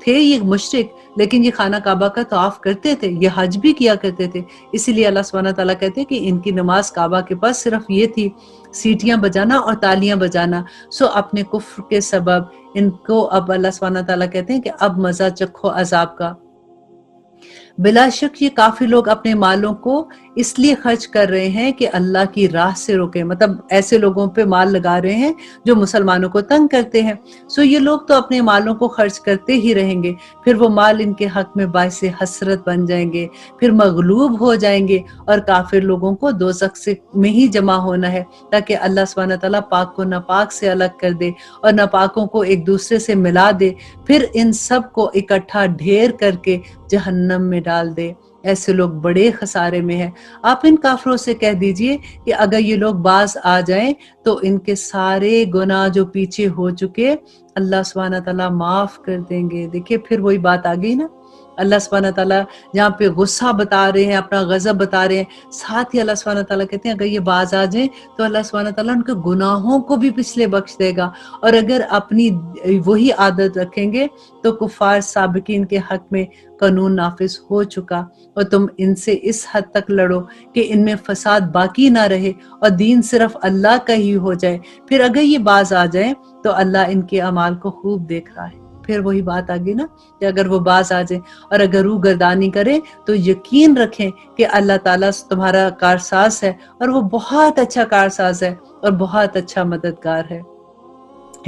S1: थे ये मुशरिक, लेकिन ये खाना काबा का तवाफ करते थे, ये हज भी किया करते थे। इसीलिए अल्लाह सुब्हानहू तआला कहते हैं कि इनकी नमाज काबा के पास सिर्फ ये थी, सीटियां बजाना और तालियां बजाना। सो अपने कुफ्र के सबब इनको अब अल्लाह सुब्हानहू तआला कहते हैं कि अब मजा चखो अजाब का। बिलाशक ये काफी लोग अपने मालों को इसलिए खर्च कर रहे हैं कि अल्लाह की राह से रोके, मतलब ऐसे लोगों पे माल लगा रहे हैं जो मुसलमानों को तंग करते हैं। सो ये लोग तो अपने मालों को खर्च करते ही रहेंगे, फिर वो माल इनके हक में बाइस हसरत बन जाएंगे, फिर मगलूब हो जाएंगे और काफिर लोगों को दोज़ख से में ही जमा होना है, ताकि अल्लाह सुब्हानहू तआला पाक को नापाक से अलग कर दे और नापाकों को एक दूसरे से मिला दे, फिर इन सब को इकट्ठा ढेर करके जहन्नम में डाल दे। ऐसे लोग बड़े खसारे में हैं। आप इन काफरों से कह दीजिए कि अगर ये लोग बाज आ जाएं तो इनके सारे गुनाह जो पीछे हो चुके अल्लाह सुब्हानहू तआला माफ कर देंगे। देखिए, फिर वही बात आ गई ना, अल्लाह सुब्हानहू तआला जहाँ पे गुस्सा बता रहे हैं, अपना गजब बता रहे हैं, साथ ही अल्लाह सुब्हानहू तआला कहते हैं अगर ये बाज आ जाए तो अल्लाह सुब्हानहू तआला उनके गुनाहों को भी पिछले बख्श देगा। और अगर अपनी वही आदत रखेंगे तो कुफार साबिकीन के हक में कानून नाफिज हो चुका, और तुम इनसे इस हद तक लड़ो कि इनमें फसाद बाकी ना रहे और दीन सिर्फ अल्लाह का ही हो जाए। फिर अगर ये बाज आ जाए तो अल्लाह इनके अमाल को खूब देख रहा है। फिर वही बात आ गई ना कि अगर वो बाज आ जाए और अगर रूह गर्दानी करे तो यकीन रखें कि अल्लाह ताला तुम्हारा कारसाज है, और वो बहुत अच्छा कारसाज है और बहुत अच्छा मददगार है।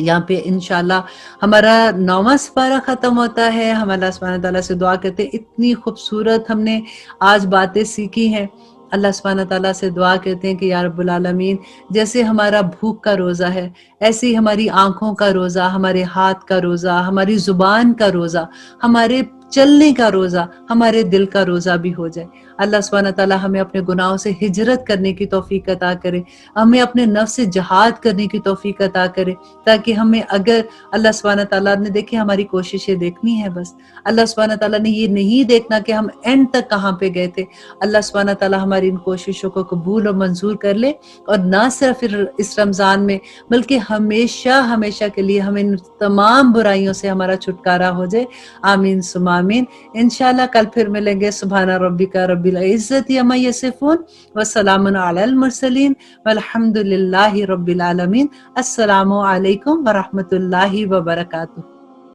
S1: यहाँ पे इंशाल्लाह हमारा 9वां सिपारा खत्म होता है। हम अल्लाह सुब्हानहू तआला से दुआ करते हैं, इतनी खूबसूरत हमने आज बातें सीखी हैं। अल्लाह सुब्हानहू तआला से दुआ करते हैं कि या रब्बुल आलमीन, जैसे हमारा भूख का रोज़ा है, ऐसे ही हमारी आंखों का रोज़ा, हमारे हाथ का रोज़ा, हमारी जुबान का रोज़ा, हमारे चलने का रोज़ा, हमारे दिल का रोज़ा भी हो जाए। अल्लाह सुब्हानहू तआला हमें अपने गुनाहों से हिजरत करने की तौफीक अता करे, हमें अपने नफ्स से जिहाद करने की तौफीक अता करे, ताकि हमें, अगर अल्लाह सुब्हानहू तआला ने देखी हमारी कोशिशें देखनी है बस, अल्लाह सुब्हानहू तआला ने ये नहीं देखना कि हम एंड तक कहाँ पे गए थे। अल्लाह सुब्हानहू तआला हमारी इन कोशिशों को कबूल और मंजूर कर ले, और ना सिर्फ इस रमज़ान में बल्कि हमेशा हमेशा के लिए हमें इन तमाम बुराइयों से हमारा छुटकारा हो जाए। आमीन सुमा आमीन। इंशाल्लाह कल फिर मिलेंगे। सुभान रब्बिका रब्बिल العزة عما يصفون وسلام على المرسلين والحمد لله رب العالمين. السلام علیکم ورحمۃ اللہ وبرکاتہ.